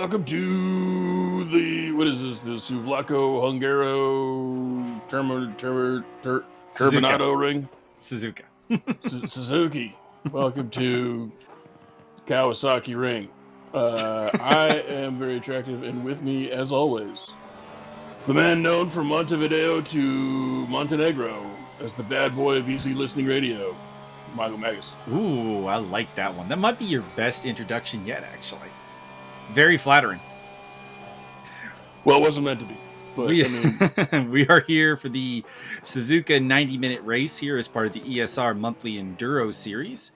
Welcome to the, what is this? The Suvlaco Hungaro Turbinado Ring? Suzuka. Suzuki. Welcome to Kawasaki Ring. I am very attractive, and with me, as always, the man known from Montevideo to Montenegro as the bad boy of easy listening radio, Magas. Ooh, I like that one. That might be your best introduction yet, actually. Very flattering. Well, it wasn't meant to be. But, we are here for the Suzuka 90-minute race here as part of the ESR monthly Enduro series.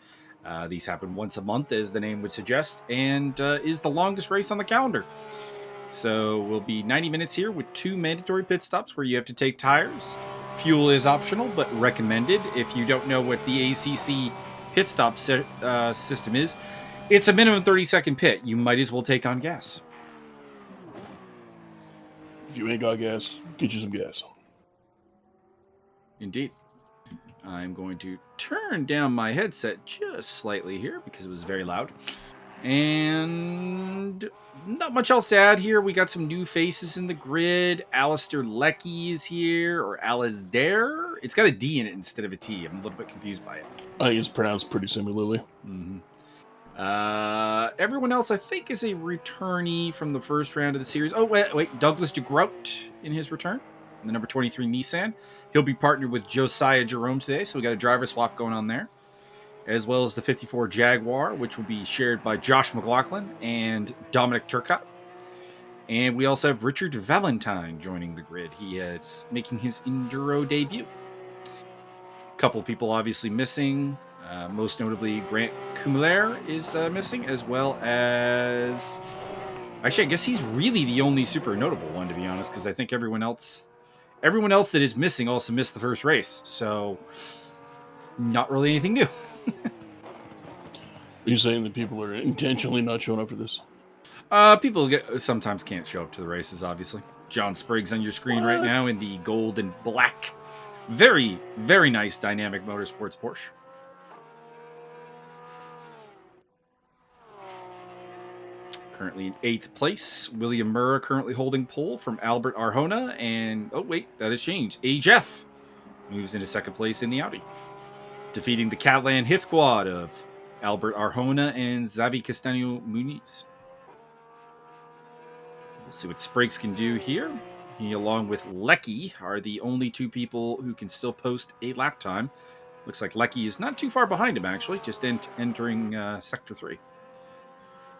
These happen once a month, as the name would suggest, and is the longest race on the calendar. So we'll be 90 minutes here with 2 mandatory pit stops where you have to take tires. Fuel is optional, but recommended. If you don't know what the ACC pit stop system is, it's a minimum 30-second pit. You might as well take on gas. If you ain't got gas, get you some gas. Indeed. I'm going to turn down my headset just slightly here because it was very loud. And not much else to add here. We got some new faces in the grid. Alistair Leckie is here, or Alasdair. It's got a D in it instead of a T. I'm a little bit confused by it. I think it's pronounced pretty similarly. Mm-hmm. Everyone else, I think, is a returnee from the first round of the series. Oh, wait. Douglas DeGroat in his return. In the number 23 Nissan. He'll be partnered with Josiah Jerome today, so we got a driver swap going on there. As well as the 54 Jaguar, which will be shared by Josh McLaughlin and Dominic Turcotte. And we also have Richard Valentine joining the grid. He is making his Enduro debut. A couple people obviously missing. Most notably, Grant Kumler is missing, as well as... Actually, I guess he's really the only super notable one, to be honest, because I think everyone else that is missing also missed the first race. So, not really anything new. Are you saying that people are intentionally not showing up for this? People sometimes can't show up to the races, obviously. John Spriggs on your screen right now in the gold and black. Very, very nice Dynamic Motorsports Porsche. Currently in 8th place. William Murrah currently holding pole from Albert Arjona. And, oh wait, that has changed. AJF moves into 2nd place in the Audi. Defeating the Catalan hit squad of Albert Arjona and Xavi Castaño Muniz. We'll see what Spriggs can do here. He, along with Leckie, are the only 2 people who can still post a lap time. Looks like Leckie is not too far behind him, actually, just entering Sector 3.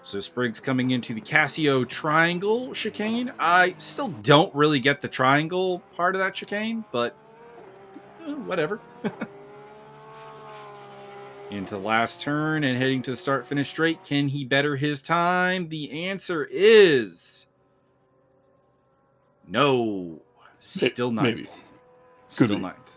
So Spriggs coming into the Casio Triangle chicane. I still don't really get the triangle part of that chicane, but whatever. Into the last turn and heading to the start-finish straight. Can he better his time? The answer is no. Still ninth. Maybe. Still ninth.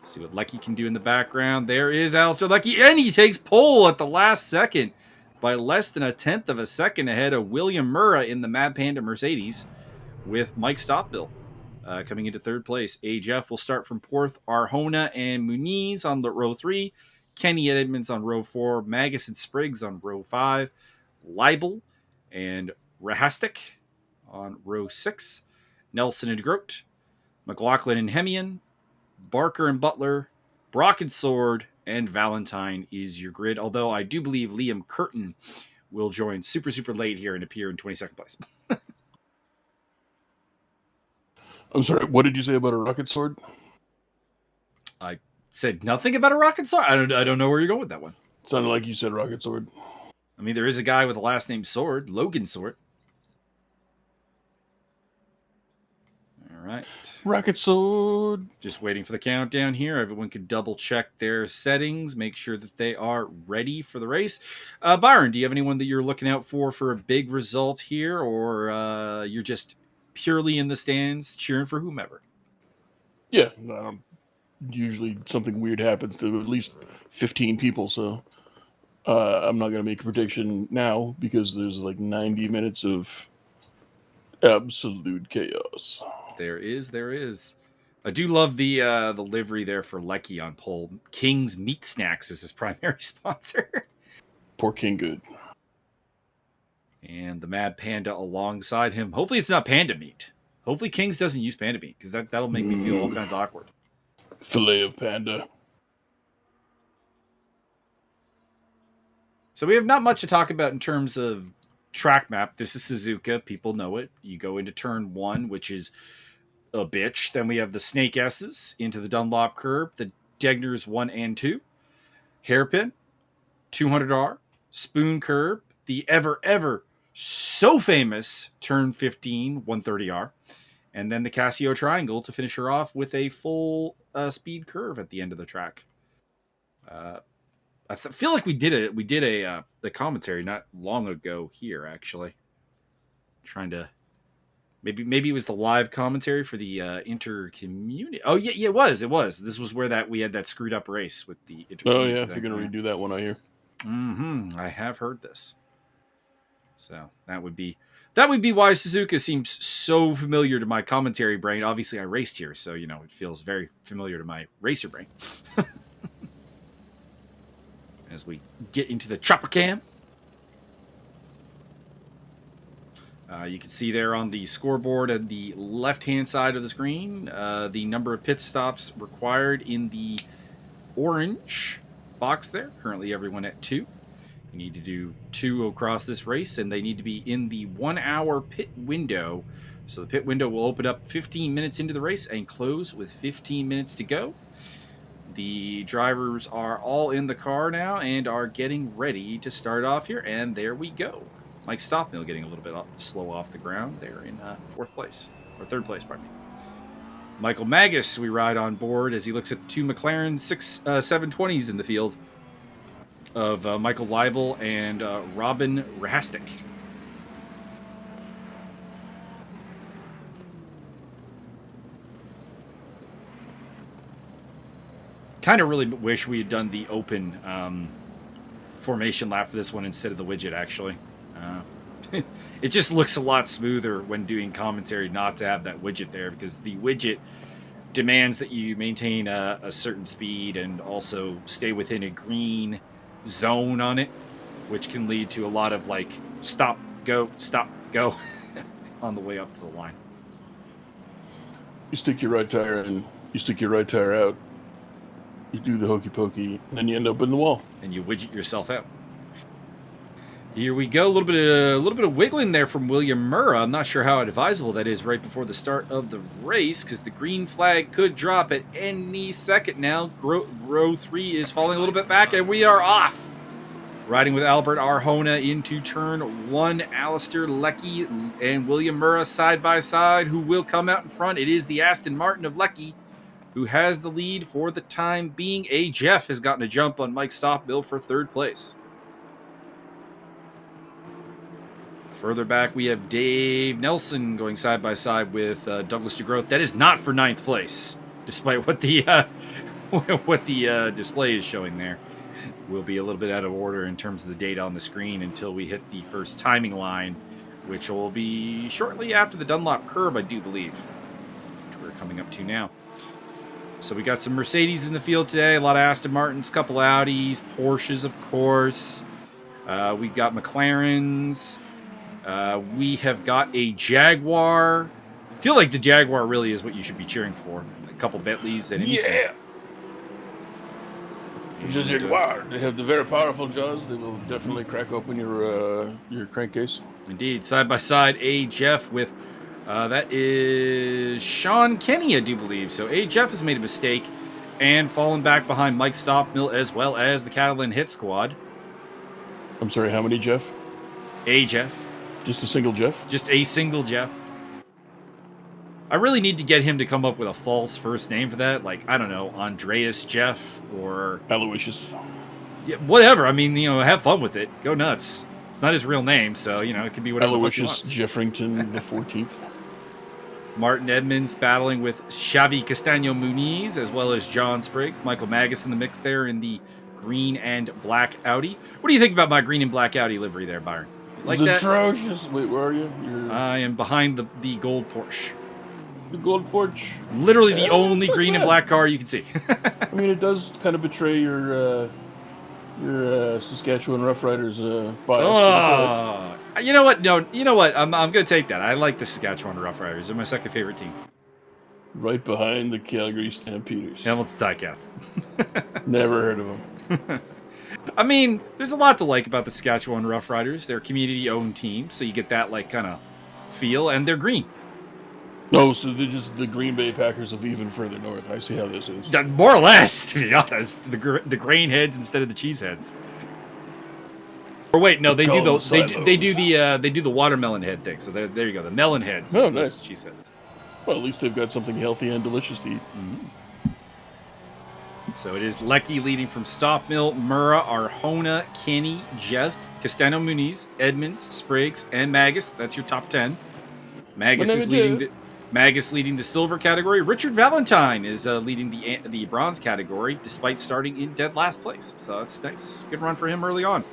See what Leckie can do in the background. There is Alistair Leckie, and he takes pole at the last second by less than 1/10 of a second ahead of William Murrah in the Mad Panda Mercedes with Mike Stopbill coming into 3rd place. AJF will start from 4th. Arjona and Muniz on the row 3. Kenny Edmonds on row 4. Magas and Spriggs on row 5. Leibel and Rahastik on row 6. Nelson and Grote. McLaughlin and Hemian. Barker and Butler. Brock and Sword. And Valentine is your grid. Although I do believe Liam Curtin will join super, super late here and appear in 22nd place. I'm sorry, what did you say about a rocket sword? I said nothing about a rocket sword. I don't know where you're going with that one. It sounded like you said rocket sword. I mean, there is a guy with the last name Sword, Logan Sword. All right. Rocket sword. Just waiting for the countdown here. Everyone can double check their settings, make sure that they are ready for the race. Byron, do you have anyone that you're looking out for a big result here, or you're just purely in the stands cheering for whomever? Yeah, usually something weird happens to at least 15 people, so I'm not going to make a prediction now because there's like 90 minutes of absolute chaos. There is. I do love the livery there for Leckie on pole. King's Meat Snacks is his primary sponsor. Poor King Good. And the Mad Panda alongside him. Hopefully it's not panda meat. Hopefully Kings doesn't use panda meat, because that'll make me feel all kinds of awkward. Filet of panda. So we have not much to talk about in terms of track map. This is Suzuka. People know it. You go into turn 1, which is a bitch. Then we have the Snake S's into the Dunlop curb, the Degners 1 and 2, Hairpin, 200R, Spoon curb, the ever so famous turn 15, 130R, and then the Casio Triangle to finish her off with a full speed curve at the end of the track. I feel like we did the commentary not long ago here, actually. Trying to maybe it was the live commentary for the intercommunity. Oh yeah, it was. This was where we had that screwed up race with the intercommunity. Oh yeah, if you're gonna redo that one, I hear. I have heard this. So that would be why Suzuka seems so familiar to my commentary brain. Obviously, I raced here, so it feels very familiar to my racer brain. As we get into the chopper cam. You can see there on the scoreboard at the left-hand side of the screen, the number of pit stops required in the orange box there. Currently everyone at 2. You need to do 2 across this race, and they need to be in the 1-hour pit window. So the pit window will open up 15 minutes into the race and close with 15 minutes to go. The drivers are all in the car now and are getting ready to start off here, and there we go. Mike Stockmill getting a little bit slow off the ground there in 4th place, or 3rd place, pardon me. Michael Magas, we ride on board as he looks at the 2 McLaren 720s in the field of Michael Leibel and Robin Rastic. Kind of really wish we had done the open formation lap for this one instead of the widget, actually. It just looks a lot smoother when doing commentary not to have that widget there, because the widget demands that you maintain a certain speed and also stay within a green zone on it, which can lead to a lot of stop, go on the way up to the line. You stick your right tire in, you stick your right tire out, you do the hokey pokey, and then you end up in the wall. And you widget yourself out. Here we go. A little bit of wiggling there from William Murrah. I'm not sure how advisable that is right before the start of the race, because the green flag could drop at any second now. Row 3 is falling a little bit back, and we are off. Riding with Albert Arjona into turn 1. Alistair Leckie and William Murrah side by side, who will come out in front. It is the Aston Martin of Leckie who has the lead for the time being. A. Jeff has gotten a jump on Mike Stockmill for 3rd place. Further back, we have Dave Nelson going side by side with Douglas DeGroat. That is not for 9th place, despite what the display is showing there. We'll be a little bit out of order in terms of the data on the screen until we hit the first timing line, which will be shortly after the Dunlop curb, I do believe, which we're coming up to now. So we got some Mercedes in the field today, a lot of Aston Martins, couple Audis, Porsches, of course. We've got McLarens. We have got a Jaguar. I feel like the Jaguar really is what you should be cheering for. A couple Bentleys and yeah. The Jaguar. They have the very powerful jaws. They will definitely crack open your crankcase. Indeed. Side by side, A. Jeff with that is Sean Kenny, I do believe. So A. Jeff has made a mistake and fallen back behind Mike Stockmill as well as the Catalan Hit Squad. I'm sorry, how many Jeff? A. Jeff. Just a single Jeff? Just a single Jeff. I really need to get him to come up with a false first name for that. Like, I don't know, Andreas Jeff or... Aloysius. Yeah, whatever. I mean, have fun with it. Go nuts. It's not his real name, so, it could be whatever Aloysius Jeffrington the 14th. Martin Edmonds battling with Xavi Castaño Muniz, as well as John Spriggs. Michael Magas in the mix there in the green and black Audi. What do you think about my green and black Audi livery there, Byron? Like it's that? Atrocious. Wait, where are you? I am behind the gold Porsche. The gold Porsche. Literally the only green and black car you can see. I mean, it does kind of betray your Your Saskatchewan Roughriders bias. Oh, you know what? No, you know what? I'm gonna take that. I like the Saskatchewan Roughriders. They're my second favorite team. Right behind the Calgary Stampeders. Hamilton Ticats. Never heard of them. I mean, there's a lot to like about the Saskatchewan Roughriders. They're a community-owned team, so you get that like kind of feel, and they're green. Oh, so they're just the Green Bay Packers of even further north. I see how this is. More or less, to be honest. The grain heads instead of the cheese heads. Or wait, no, they do the watermelon head thing. So there you go, the melon heads. Oh, nice. Cheese heads. Well, at least they've got something healthy and delicious to eat. So it is Lecky leading from Stop Mill, Murrah, Arjona, Kenny, Jeff, Castano Muniz, Edmonds, Spriggs, and Magas. That's your top 10. Magas is leading the silver category. Richard Valentine is leading the bronze category, despite starting in dead last place. So that's nice. Good run for him early on.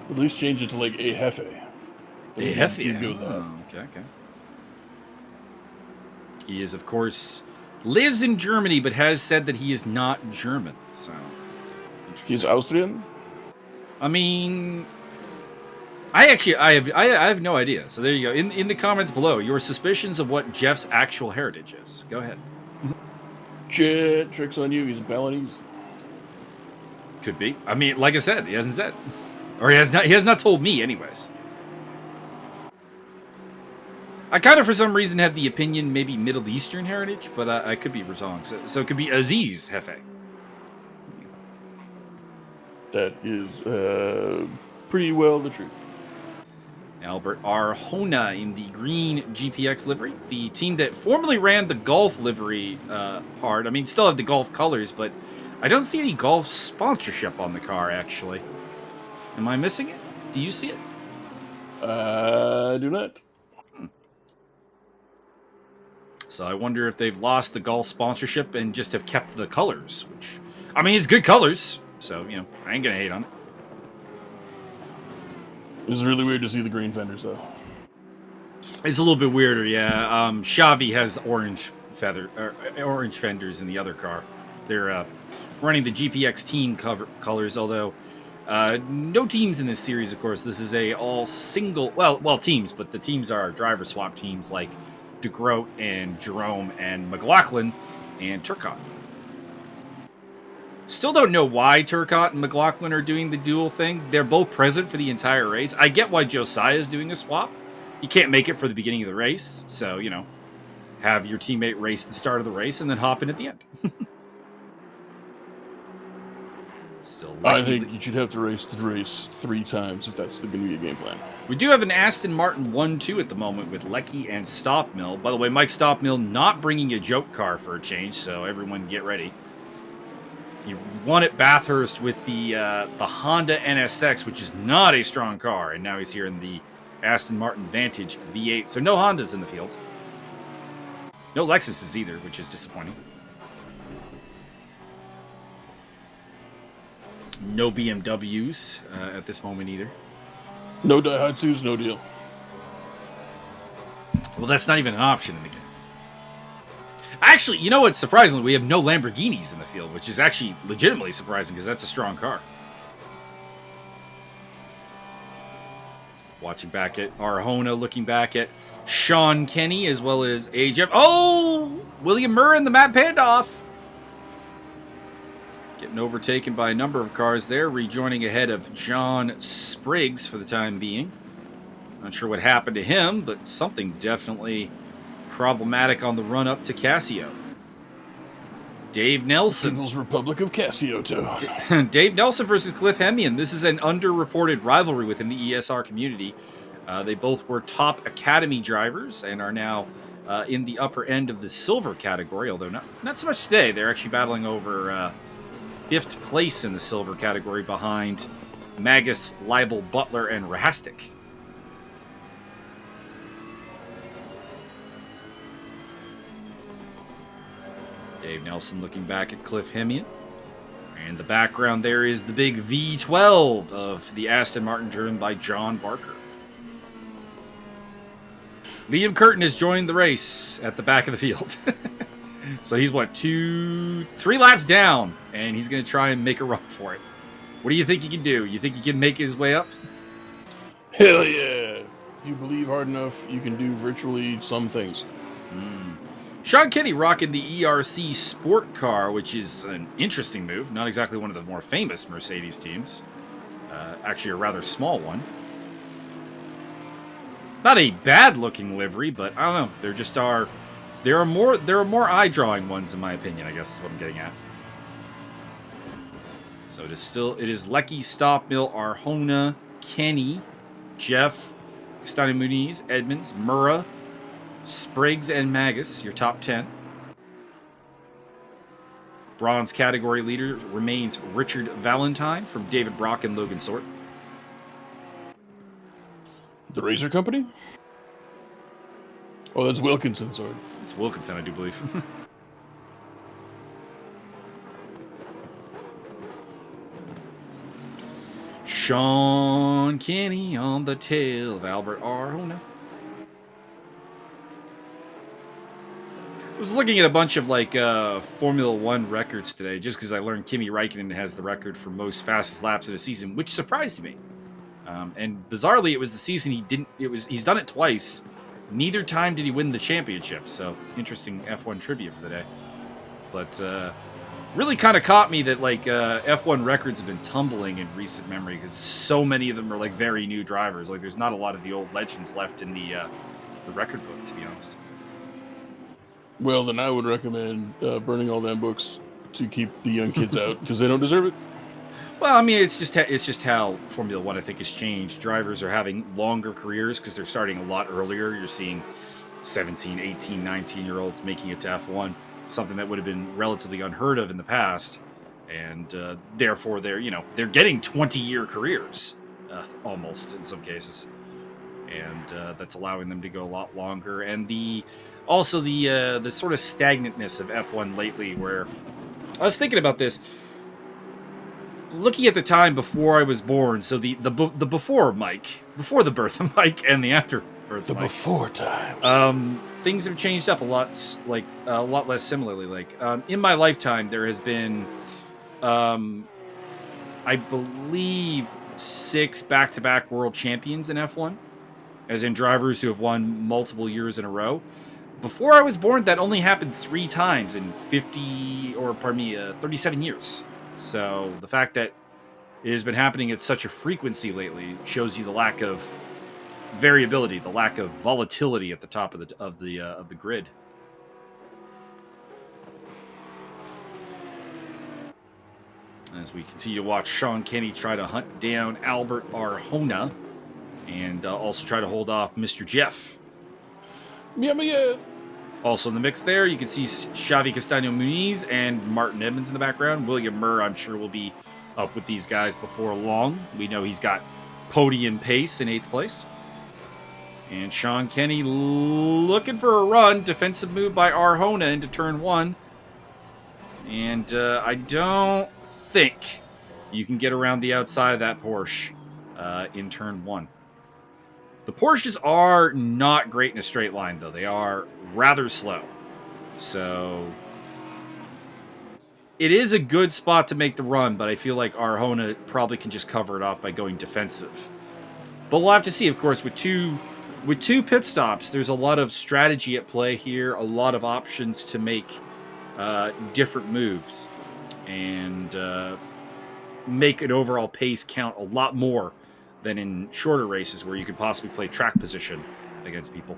At least change it to like a Hefe. A Hefe. Okay. He is, of course, lives in Germany, but has said that he is not German. So he's Austrian. I mean, I have no idea. So there you go. In the comments below, your suspicions of what Jeff's actual heritage is. Go ahead. Jet tricks on you. He's Balinese. Could be. I mean, like I said, he hasn't said, or he has not told me, anyways. I kind of, for some reason, have the opinion maybe Middle Eastern heritage, but I could be wrong. So it could be Aziz Hefe. That is pretty well the truth. Albert Arjona in the green GPX livery. The team that formerly ran the golf livery hard. I mean, still have the golf colors, but I don't see any golf sponsorship on the car, actually. Am I missing it? Do you see it? I do not. So I wonder if they've lost the golf sponsorship and just have kept the colors, which, I mean, it's good colors. So, you know, I ain't going to hate on it. It's really weird to see the green fenders, though. It's a little bit weirder, yeah. Xavi has orange fenders in the other car. They're running the GPX team colors, although no teams in this series, of course. This is a all single, well, teams, but the teams are driver swap teams like DeGroat and Jerome and McLaughlin and Turcotte. Still don't know why Turcotte and McLaughlin are doing the dual thing. They're both present for the entire race. I get why Josiah is doing a swap. He can't make it for the beginning of the race, so, you know, have your teammate race the start of the race and then hop in at the end. Still, I think you should have to race the race 3 times if that's going to be a game plan. We do have an Aston Martin 1-2 at the moment with Lecky and Stopmill. By the way, Mike Stopmill not bringing a joke car for a change, so everyone get ready. He won at Bathurst with the Honda NSX, which is not a strong car, and now he's here in the Aston Martin Vantage V8. So no Hondas in the field. No Lexuses either, which is disappointing. No BMWs at this moment either. No Daihatsus, no deal. Well, that's not even an option in the game. Actually, you know what? Surprisingly, we have no Lamborghinis in the field, which is actually legitimately surprising because that's a strong car. Watching back at Arjona, looking back at Sean Kenny as well as AJ. Oh! William Murrah in the Matt Pandoff. Getting overtaken by a number of cars there, rejoining ahead of John Spriggs for the time being. Not sure what happened to him, but something definitely problematic on the run up to Casio. Dave Nelson. People's Republic of Cassioto. Dave Nelson versus Cliff Hemian. This is an underreported rivalry within the ESR community. They both were top academy drivers and are now in the upper end of the silver category, although not so much today. They're actually battling over 5th place in the silver category behind Magas, Leibel, Butler, and Rahastik. Dave Nelson looking back at Cliff Hemian. And the background there is the big V12 of the Aston Martin driven by John Barker. Liam Curtin has joined the race at the back of the field. So he's, what, 3 laps down, and he's going to try and make a run for it. What do you think he can do? You think he can make his way up? Hell yeah. If you believe hard enough, you can do virtually some things. Sean Kenny rocking the ERC Sport Car, which is an interesting move. Not exactly one of the more famous Mercedes teams. Actually, a rather small one. Not a bad-looking livery, but I don't know. There just are. There are more eye-drawing ones, in my opinion. I guess is what I'm getting at. So it is Lecky, Stop, Mill, Arjona, Kenny, Jeff, Castano Muniz, Edmonds, Murrah, Spriggs, and Magas, your top 10. Bronze category leader remains Richard Valentine from David Brock and Logan Sort. The Razor Company? Oh, that's Wilkinson, sorry. It's Wilkinson, I do believe. Sean Kenny on the tail of Albert Arjona. I was looking at a bunch of Formula One records today, just because I learned Kimi Räikkönen has the record for most fastest laps in a season, which surprised me. And bizarrely, it was the season he didn't. He's done it twice. Neither time did he win the championship. So interesting F1 trivia for the day. But really kind of caught me that F1 records have been tumbling in recent memory because so many of them are very new drivers. There's not a lot of the old legends left in the record book, to be honest. Well, then I would recommend burning all them books to keep the young kids out because they don't deserve it. Well, I mean, it's just how Formula One, I think, has changed. Drivers are having longer careers because they're starting a lot earlier. You're seeing 17, 18, 19-year-olds making it to F1, something that would have been relatively unheard of in the past. And therefore, they're getting 20-year careers, almost in some cases. And that's allowing them to go a lot longer. And the sort of stagnantness of F1 lately, where I was thinking about this. Looking at the time before I was born, so the before Mike, before the birth of Mike, and the after birth of Mike. The before times. Things have changed up a lot less similarly. In my lifetime, there has been, I believe, 6 back-to-back world champions in F1, as in drivers who have won multiple years in a row. Before I was born, that only happened 3 times in 37 years. So the fact that it has been happening at such a frequency lately shows you the lack of variability, the lack of volatility at the top of the grid. As we continue to watch Sean Kenny try to hunt down Albert Arjona and also try to hold off Mr. Jeff. Yeah. Also in the mix there, you can see Xavi Castano Muniz and Martin Edmonds in the background. William Murr, I'm sure, will be up with these guys before long. We know he's got podium pace in 8th place. And Sean Kenny looking for a run. Defensive move by Arjona into turn 1. And I don't think you can get around the outside of that Porsche in turn 1. The Porsches are not great in a straight line, though. They are rather slow. So it is a good spot to make the run, but I feel like Arjona probably can just cover it up by going defensive. But we'll have to see, of course, with two pit stops, there's a lot of strategy at play here, a lot of options to make different moves and make an overall pace count a lot more than in shorter races where you could possibly play track position against people.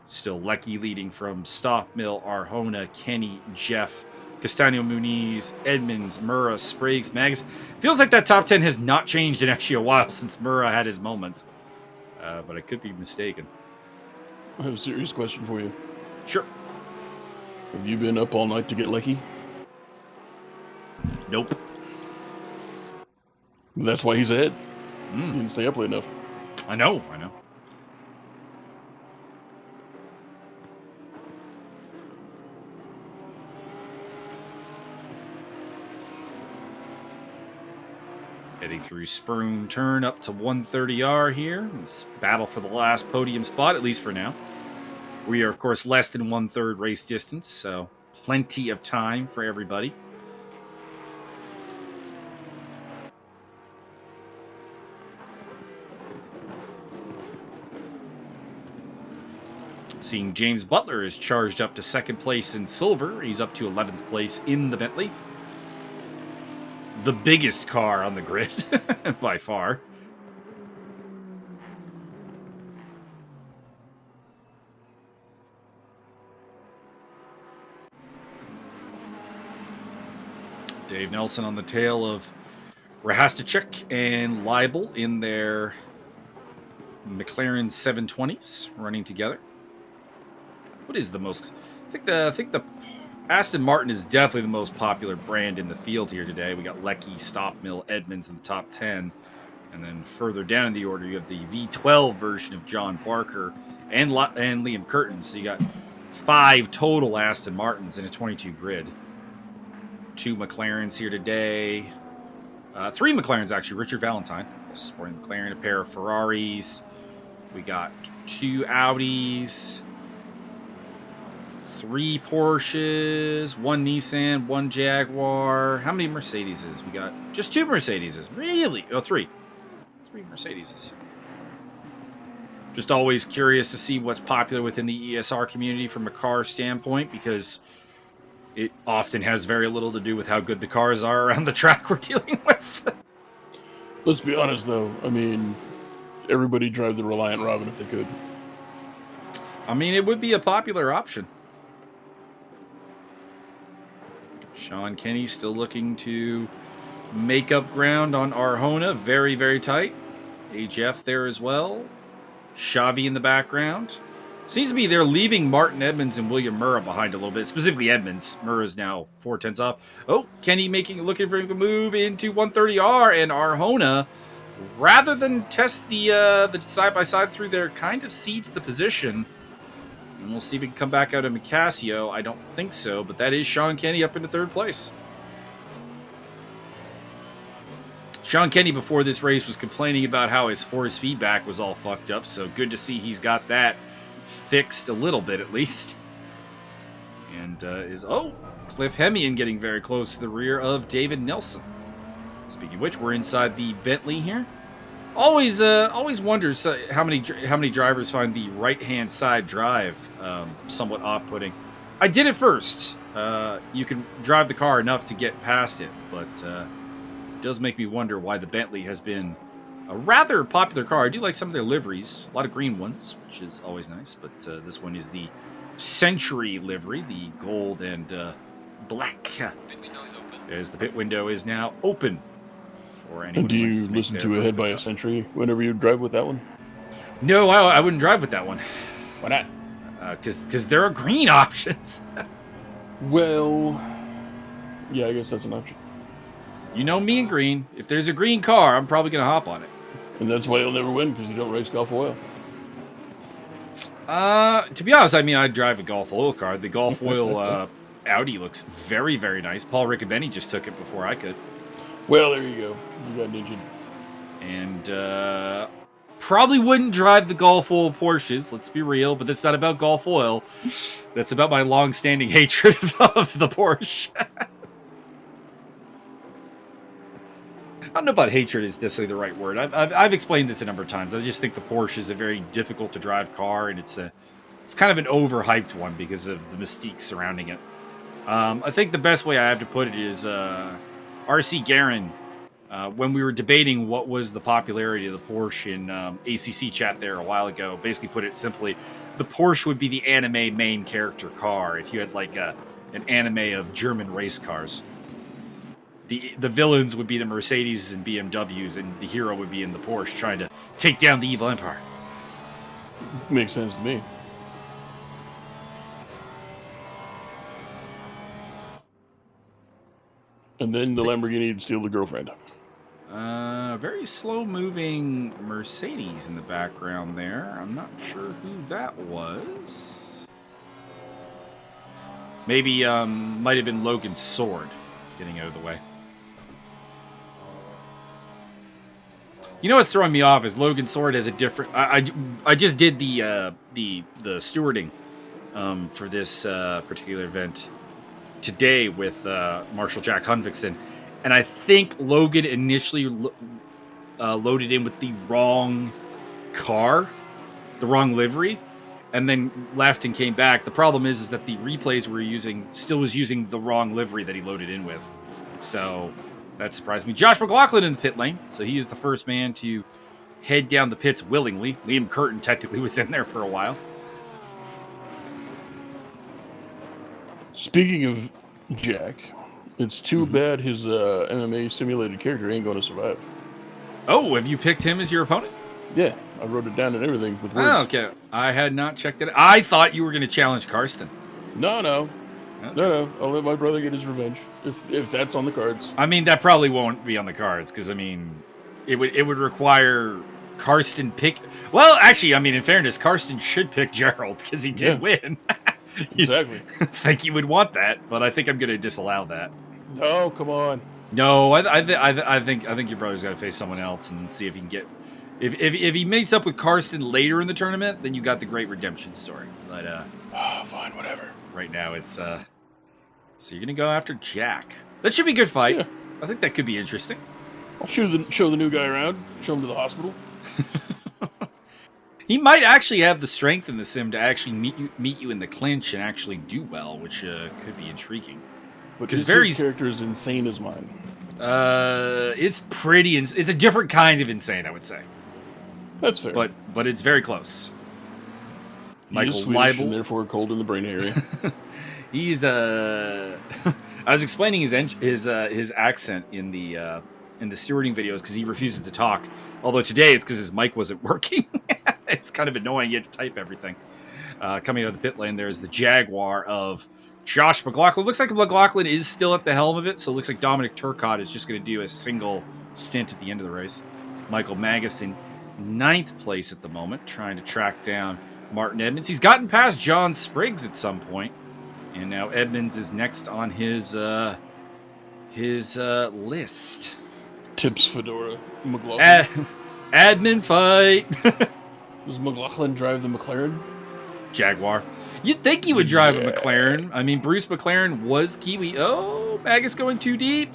Still Lecky leading from Stop, Mill, Arjona, Kenny, Jeff, Castano Muniz, Edmonds, Murrah, Spriggs, Magas. Feels like that top 10 has not changed in actually a while since Murrah had his moment. But I could be mistaken. I have a serious question for you. Sure. Have you been up all night to get Lecky? Nope. That's why he's ahead. He didn't stay up late enough. I know. Heading through Spurn turn up to 130R here. This battle for the last podium spot, at least for now. We are, of course, less than 1/3 race distance, so plenty of time for everybody. Seeing James Butler is charged up to 2nd place in silver. He's up to 11th place in the Bentley. The biggest car on the grid, by far. Dave Nelson on the tail of Rahastachuk and Leibel in their McLaren 720s running together. What is the most? I think the Aston Martin is definitely the most popular brand in the field here today. We got Leckie, Stopmill, Edmonds in the top 10. And then further down in the order, you have the V12 version of John Barker and Liam Curtin. So you got 5 total Aston Martins in a 22 grid. 2 McLarens here today. 3 McLarens, actually. Richard Valentine, sporting McLaren, a pair of Ferraris. We got 2 Audis. 3 Porsches, 1 Nissan, 1 Jaguar. How many Mercedeses? We got just 2 Mercedeses. Really? Oh, 3. 3 Mercedeses. Just always curious to see what's popular within the ESR community from a car standpoint, because it often has very little to do with how good the cars are around the track we're dealing with. Let's be honest, though. I mean, everybody drive the Reliant Robin if they could. I mean, it would be a popular option. Sean Kenny still looking to make up ground on Arjona. Very, very tight. HF there as well. Xavi in the background. Seems to be they're leaving Martin Edmonds and William Murrah behind a little bit. Specifically Edmonds. Murrah's now 4/10 off. Oh, Kenny looking for him to move into 130R, and Arjona, rather than test the side-by-side through there, kind of cedes the position. And we'll see if he can come back out of Micasio. I don't think so, but that is Sean Kenny up into 3rd place. Sean Kenny before this race was complaining about how his force feedback was all fucked up, so good to see he's got that fixed a little bit at least. And Cliff Hemian getting very close to the rear of David Nelson. Speaking of which, we're inside the Bentley here. Always wonders how many drivers find the right-hand side drive somewhat off-putting. I did it first. You can drive the car enough to get past it, but it does make me wonder why the Bentley has been a rather popular car. I do like some of their liveries, a lot of green ones, which is always nice. But this one is the Century livery, the gold and black. As the pit window is now open. And do you listen to Ahead by a Century whenever you drive with that one? No, I wouldn't drive with that one. Why not? Because there are green options. Well, yeah, I guess that's an option. You know me and green. If there's a green car, I'm probably going to hop on it. And that's why you'll never win, because you don't race Gulf Oil. To be honest, I mean, I'd drive a Gulf Oil car. The Gulf Oil Audi looks very, very nice. Paul Riccobeni just took it before I could. Well, there you go. You got ninja. And probably wouldn't drive the Gulf Oil Porsches, let's be real, but that's not about Gulf Oil. That's about my long-standing hatred of the Porsche. I don't know about hatred is necessarily the right word. I've explained this a number of times. I just think the Porsche is a very difficult to drive car, and it's kind of an overhyped one because of the mystique surrounding it. I think the best way I have to put it is R.C. Guerin, when we were debating what was the popularity of the Porsche in ACC chat there a while ago, basically put it simply, the Porsche would be the anime main character car if you had like an anime of German race cars. The villains would be the Mercedes and BMWs, and the hero would be in the Porsche trying to take down the evil empire. Makes sense to me. And then the Lamborghini would steal the girlfriend. Very slow-moving Mercedes in the background there. I'm not sure who that was. Maybe might have been Logan Sword getting out of the way. You know what's throwing me off is Logan Sword has a different. I just did the stewarding for this particular event today with Marshal Jack Hunvickson. And I think Logan initially loaded in with the wrong car, the wrong livery, and then left and came back. The problem is that the replays we're using still was using the wrong livery that he loaded in with. So that surprised me. Josh McLaughlin in the pit lane. So he is the first man to head down the pits willingly. Liam Curtin technically was in there for a while. Speaking of Jack, it's too bad his MMA simulated character ain't going to survive. Oh, have you picked him as your opponent? Yeah, I wrote it down and everything with words. Oh, okay. I had not checked it. I thought you were going to challenge Karsten. No. Okay. No. I'll let my brother get his revenge if that's on the cards. I mean, that probably won't be on the cards because I mean, it would require Karsten pick. Well, actually, I mean, in fairness, Karsten should pick Gerald because he did win. Exactly. I think you would want that, but I think I'm going to disallow that. Oh, come on. No, I think your brother's got to face someone else and see if he can get. If he meets up with Karsten later in the tournament, then you got the great redemption story. But fine, whatever. Right now it's so you're gonna go after Jack. That should be a good fight. Yeah. I think that could be interesting. I'll show the new guy around. Show him to the hospital. He might actually have the strength in the sim to actually meet you in the clinch and actually do well, which could be intriguing. But his character is insane as mine. It's pretty. It's a different kind of insane, I would say. That's fair. But it's very close. Michael Swedish and therefore cold in the brain area. He's I was explaining his accent in the stewarding videos because he refuses to talk. Although today it's because his mic wasn't working. It's kind of annoying. You have to type everything. Coming out of the pit lane, there's the Jaguar of Josh McLaughlin. Looks like McLaughlin is still at the helm of it, so it looks like Dominic Turcotte is just going to do a single stint at the end of the race. Michael Magas in 9th place at the moment, trying to track down Martin Edmonds. He's gotten past John Spriggs at some point, and now Edmonds is next on his list. Tips Fedora McLaughlin. Admin fight. Does McLaughlin drive the McLaren? Jaguar. You'd think he would drive a McLaren. I mean, Bruce McLaren was Kiwi. Oh, Magus going too deep.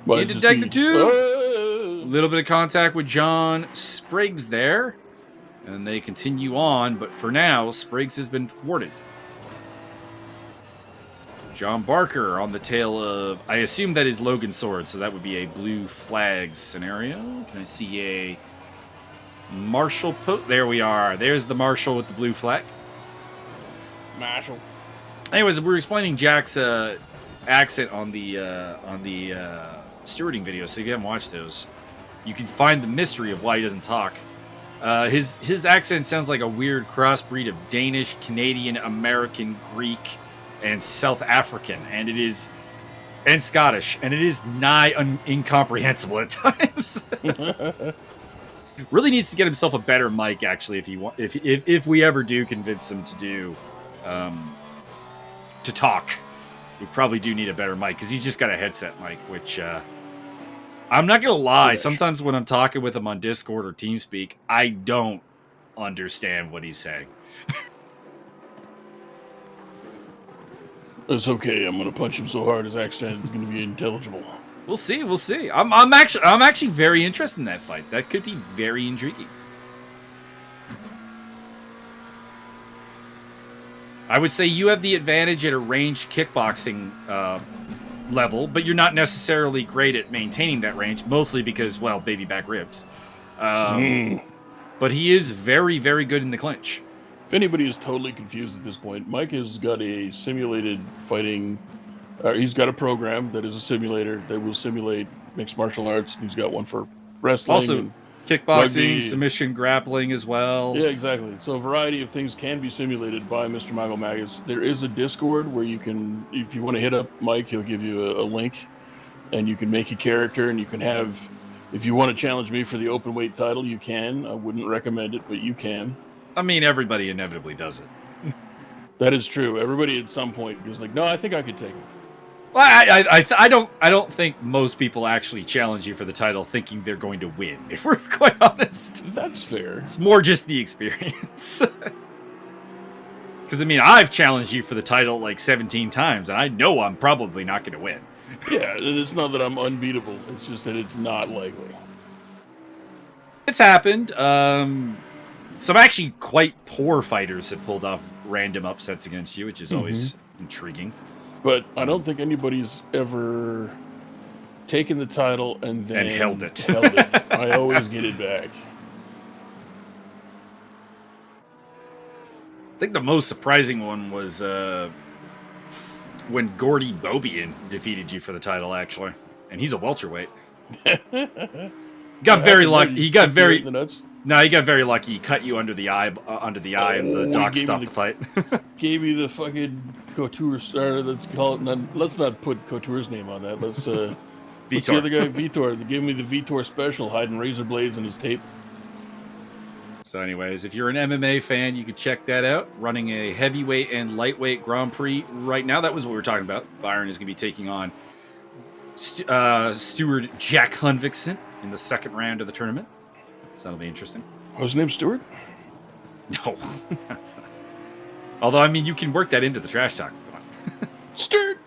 Into Detective 2. A little bit of contact with John Spriggs there. And they continue on, but for now, Spriggs has been thwarted. John Barker on the tail of... I assume that is Logan Sword, so that would be a blue flags scenario. Can I see a Marshall There we are. There's the Marshall with the blue flag. Marshall. Anyways, we're explaining Jack's accent on the stewarding video, so if you haven't watched those, you can find the mystery of why he doesn't talk. His accent sounds like a weird crossbreed of Danish, Canadian, American, Greek, and South African, and Scottish, and it is nigh incomprehensible at times. Really needs to get himself a better mic, actually, if we ever do convince him to talk. We probably do need a better mic because he's just got a headset mic, which I'm not gonna lie. Sometimes when I'm talking with him on Discord or TeamSpeak, I don't understand what he's saying. It's okay. I'm gonna punch him so hard his accent is gonna be intelligible. We'll see. We'll see. I'm actually very interested in that fight. That could be very intriguing. I would say you have the advantage at a ranged kickboxing level, but you're not necessarily great at maintaining that range, mostly because, well, baby back ribs. But he is very, very good in the clinch. If anybody is totally confused at this point, Mike has got a simulated fighting... he's got a program that is a simulator that will simulate mixed martial arts. He's got one for wrestling. Also, kickboxing, submission, grappling as well. Yeah, exactly. So a variety of things can be simulated by Mr. Michael Magas. There is a Discord where you can, if you want to hit up Mike, he'll give you a link, and you can make a character, and you can have, if you want to challenge me for the open weight title, you can. I wouldn't recommend it, but you can. I mean, everybody inevitably does it. That is true. Everybody at some point is like, no, I think I could take him. Well, I don't think most people actually challenge you for the title thinking they're going to win, if we're quite honest. That's fair. It's more just the experience. Because, I mean, I've challenged you for the title like 17 times, and I know I'm probably not going to win. Yeah, and it's not that I'm unbeatable. It's just that it's not likely. It's happened. Some actually quite poor fighters have pulled off random upsets against you, which is always intriguing. But I don't think anybody's ever taken the title and then held it. I always get it back. I think the most surprising one was when Gordy Bobian defeated you for the title, actually. And he's a welterweight. Got very lucky. He got very... the nuts. No, he got very lucky. He cut you under the eye, and the doc stopped the fight. Gave me the fucking Couture star. Let's call it. Let's not put Couture's name on that. Let's. What's the other guy? Vitor. They gave me the Vitor special, hiding razor blades in his tape. So, anyways, if you're an MMA fan, you can check that out. Running a heavyweight and lightweight Grand Prix right now. That was what we were talking about. Byron is going to be taking on Steward Jack Hunvikson in the second round of the tournament. So that'll be interesting. Was his name Stewart? No, that's not. Although, I mean, you can work that into the trash talk if you want. Sturt.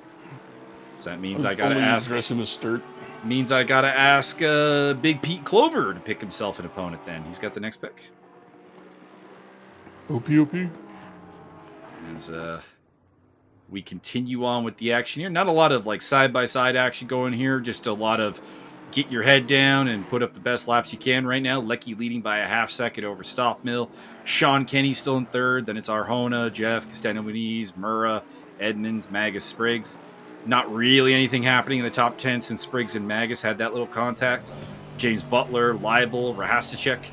So that means I gotta ask. Dress him as Sturt. Means I gotta ask Big Pete Clover to pick himself an opponent. Then he's got the next pick. OP. As we continue on with the action here, not a lot of like side by side action going here. Just a lot of get your head down and put up the best laps you can right now. Lecky leading by a half second over Stop Mill. Sean Kenny still in third. Then it's Arjona, Jeff, Castano Muniz, Murrah, Edmonds, Magas, Spriggs. Not really anything happening in the top 10 since Spriggs and Magas had that little contact. James Butler, Leibel, Rahastachek,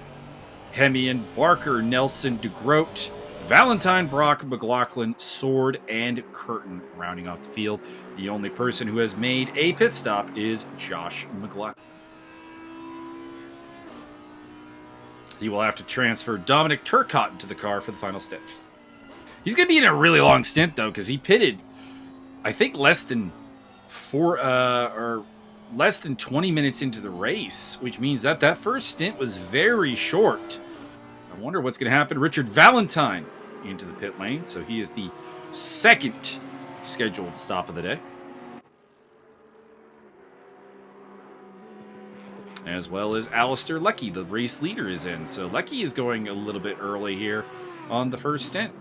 Hemian, Barker, Nelson, DeGroat, Valentine, Brock, McLaughlin, Sword, and Curtin rounding off the field. The only person who has made a pit stop is Josh McLaughlin. He will have to transfer Dominic Turcotte into the car for the final stage. He's going to be in a really long stint, though, because he pitted, I think, less than 20 minutes into the race, which means that that first stint was very short. I wonder what's going to happen. Richard Valentine into the pit lane, so he is the second scheduled stop of the day. As well as Alistair Lecky, the race leader, is in. So Lecky is going a little bit early here on the first stint.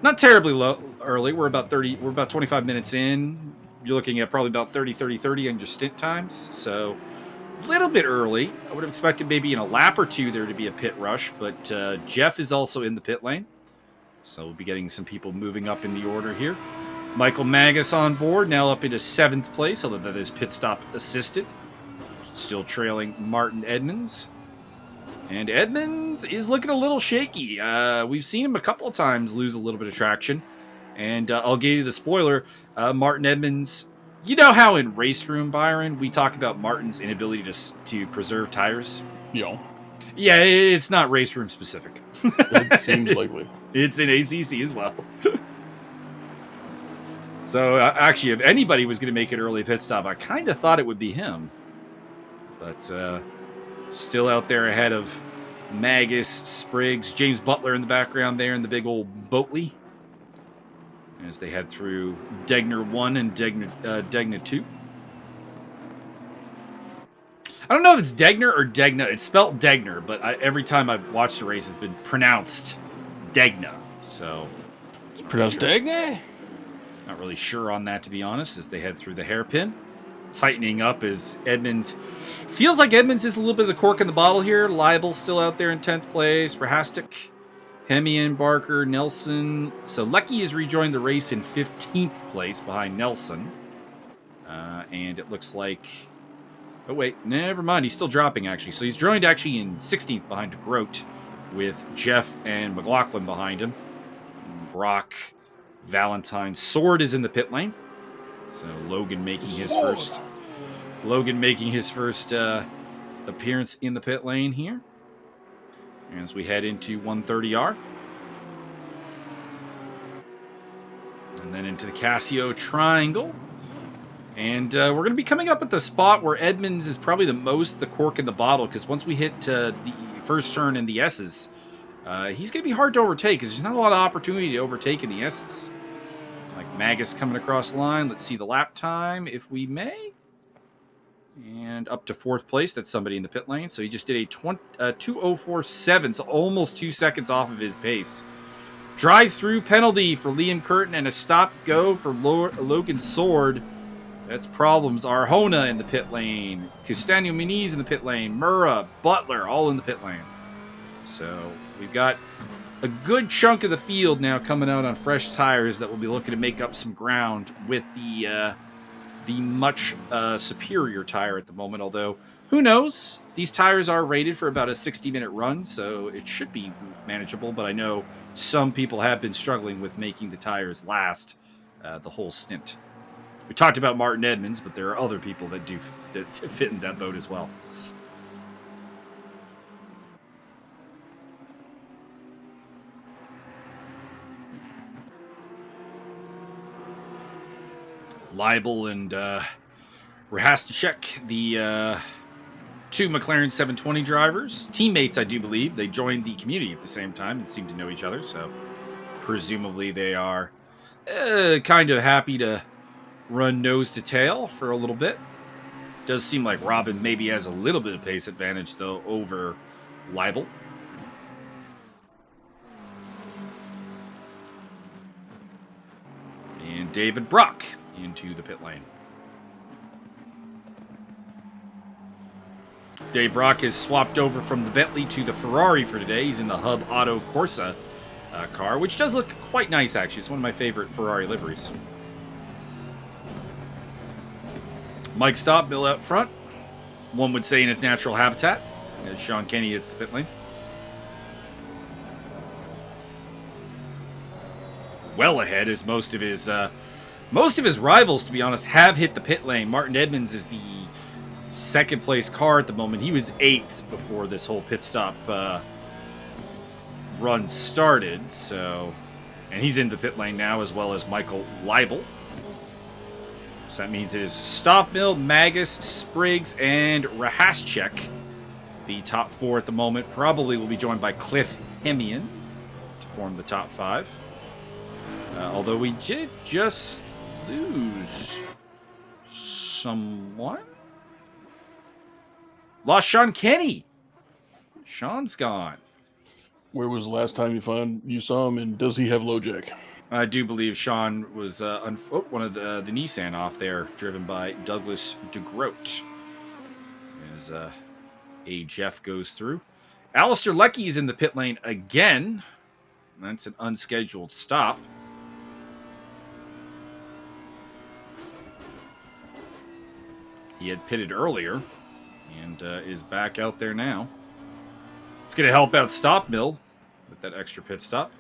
Not terribly early. We're about 25 minutes in. You're looking at probably about 30 on your stint times. So a little bit early. I would have expected maybe in a lap or two there to be a pit rush, but Jeff is also in the pit lane. So we'll be getting some people moving up in the order here. Michael Magas on board, now up into 7th place, although that is pit stop assisted. Still trailing Martin Edmonds. And Edmonds is looking a little shaky. We've seen him a couple of times lose a little bit of traction. And I'll give you the spoiler. Martin Edmonds, you know how in Race Room, Byron, we talk about Martin's inability to preserve tires? Yeah. Yeah, it's not Race Room specific. That seems likely. It's in ACC as well. So, actually, if anybody was going to make an early pit stop, I kind of thought it would be him. But still out there ahead of Magas, Spriggs, James Butler in the background there in the big old Boatley. As they head through Degner 1 and Degner 2. I don't know if it's Degner or Degna. It's spelled Degner, but every time I've watched the race, it's been pronounced Degna. So, It's pronounced Degner? Not really sure on that, to be honest, as they head through the hairpin. Tightening up as Edmonds... Feels like Edmonds is a little bit of the cork in the bottle here. Leibel still out there in 10th place. Rahastic, Hemian, Barker, Nelson. So Lecky has rejoined the race in 15th place behind Nelson. And it looks like... Oh, wait. Never mind. He's still dropping, actually. So he's joined actually in 16th behind DeGroat with Jeff and McLaughlin behind him. Brock, Valentine. Sword is in the pit lane. So Logan making his first appearance in the pit lane here. As we head into 130R. And then into the Casio Triangle. And we're going to be coming up at the spot where Edmonds is probably the cork in the bottle, because once we hit the first turn in the S's, He's going to be hard to overtake because there's not a lot of opportunity to overtake in the S's. Like Magas coming across the line. Let's see the lap time, if we may. And up to 4th place. That's somebody in the pit lane. So he just did a 2:04.7, so almost 2 seconds off of his pace. Drive-through penalty for Liam Curtin and a stop-go for Logan Sword. That's problems. Arjona in the pit lane. Castaño Muniz in the pit lane. Murrah, Butler, all in the pit lane. So we've got a good chunk of the field now coming out on fresh tires that will be looking to make up some ground with the much superior tire at the moment. Although, who knows? These tires are rated for about a 60-minute run, so it should be manageable. But I know some people have been struggling with making the tires last the whole stint. We talked about Martin Edmonds, but there are other people that fit in that boat as well. Leibel and Rahasticek, the 2 McLaren 720 drivers, teammates, I do believe. They joined the community at the same time and seem to know each other, so presumably they are kind of happy to run nose to tail for a little bit. Does seem like Robin maybe has a little bit of pace advantage, though, over Leibel. And David Brock into the pit lane. Dave Brock has swapped over from the Bentley to the Ferrari for today. He's in the Hub Auto Corsa car, which does look quite nice, actually. It's one of my favorite Ferrari liveries. Mike Stoppmill out front. One would say in his natural habitat, as Sean Kenny hits the pit lane. Well ahead, as most of his rivals, to be honest, have hit the pit lane. Martin Edmonds is the 2nd place car at the moment. He was 8th before this whole pit stop run started. So, and he's in the pit lane now, as well as Michael Leibel. So that means it is Stoppmill, Magas, Spriggs, and Rahasticek. The top 4 at the moment probably will be joined by Cliff Hemian to form the top 5. Although we did just lose someone. Lost Sean Kenny. Sean's gone. Where was the last time you saw him, and does he have low jack? I do believe Sean was one of the Nissan off there, driven by Douglas DeGroat. As a Jeff goes through. Alistair Lecky's in the pit lane again. That's an unscheduled stop. He had pitted earlier and is back out there now. It's going to help out Stoppmill with that extra pit stop.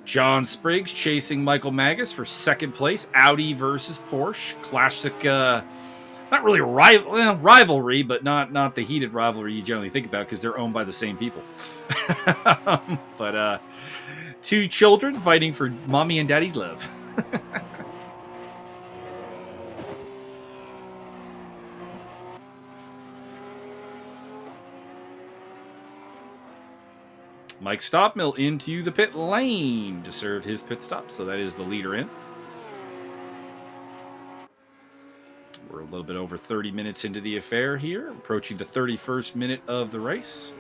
John Spriggs chasing Michael Magas for 2nd place. Audi versus Porsche. Classic, not really rivalry, but not the heated rivalry you generally think about because they're owned by the same people. But 2 children fighting for mommy and daddy's love. Mike Stoppmill into the pit lane to serve his pit stop. So that is the leader in. We're a little bit over 30 minutes into the affair here. Approaching the 31st minute of the race.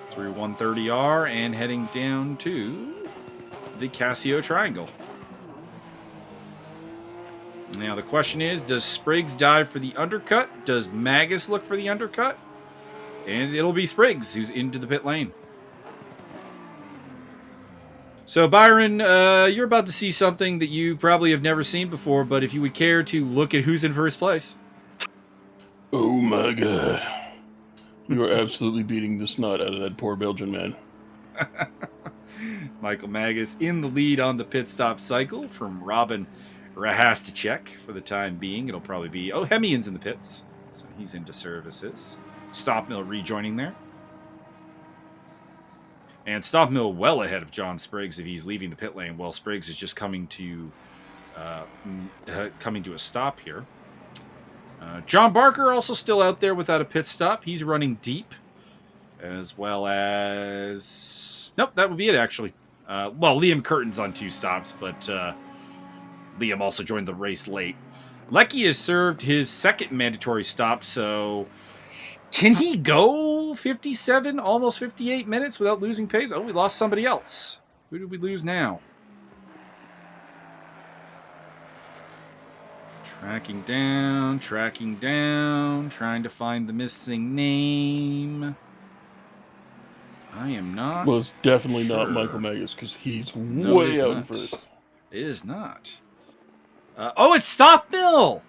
Through 130R and heading down to the Casio Triangle. Now the question is, does Spriggs dive for the undercut? Does Magas look for the undercut? And it'll be Spriggs who's into the pit lane. So, Byron, you're about to see something that you probably have never seen before, but if you would care to look at who's in first place. Oh, my God. You are absolutely beating the snot out of that poor Belgian man. Michael Magas in the lead on the pit stop cycle from Robin Rahasticek for the time being. It'll probably be... Oh, Hemian's in the pits, so he's into services. Stoppmill rejoining there. And Stoppmill well ahead of John Spriggs if he's leaving the pit lane, while Spriggs is just coming to a stop here. John Barker also still out there without a pit stop. He's running deep as well as... Nope, that would be it, actually. Well, Liam Curtin's on 2 stops, but Liam also joined the race late. Lecky has served his second mandatory stop, so can he go 57, almost 58 minutes without losing pace? Oh, we lost somebody else. Who did we lose now? Tracking down, trying to find the missing name. I am not. Well, it's definitely sure. not Michael Magas because he's way out in first. It is not. Oh, it's Stopmill!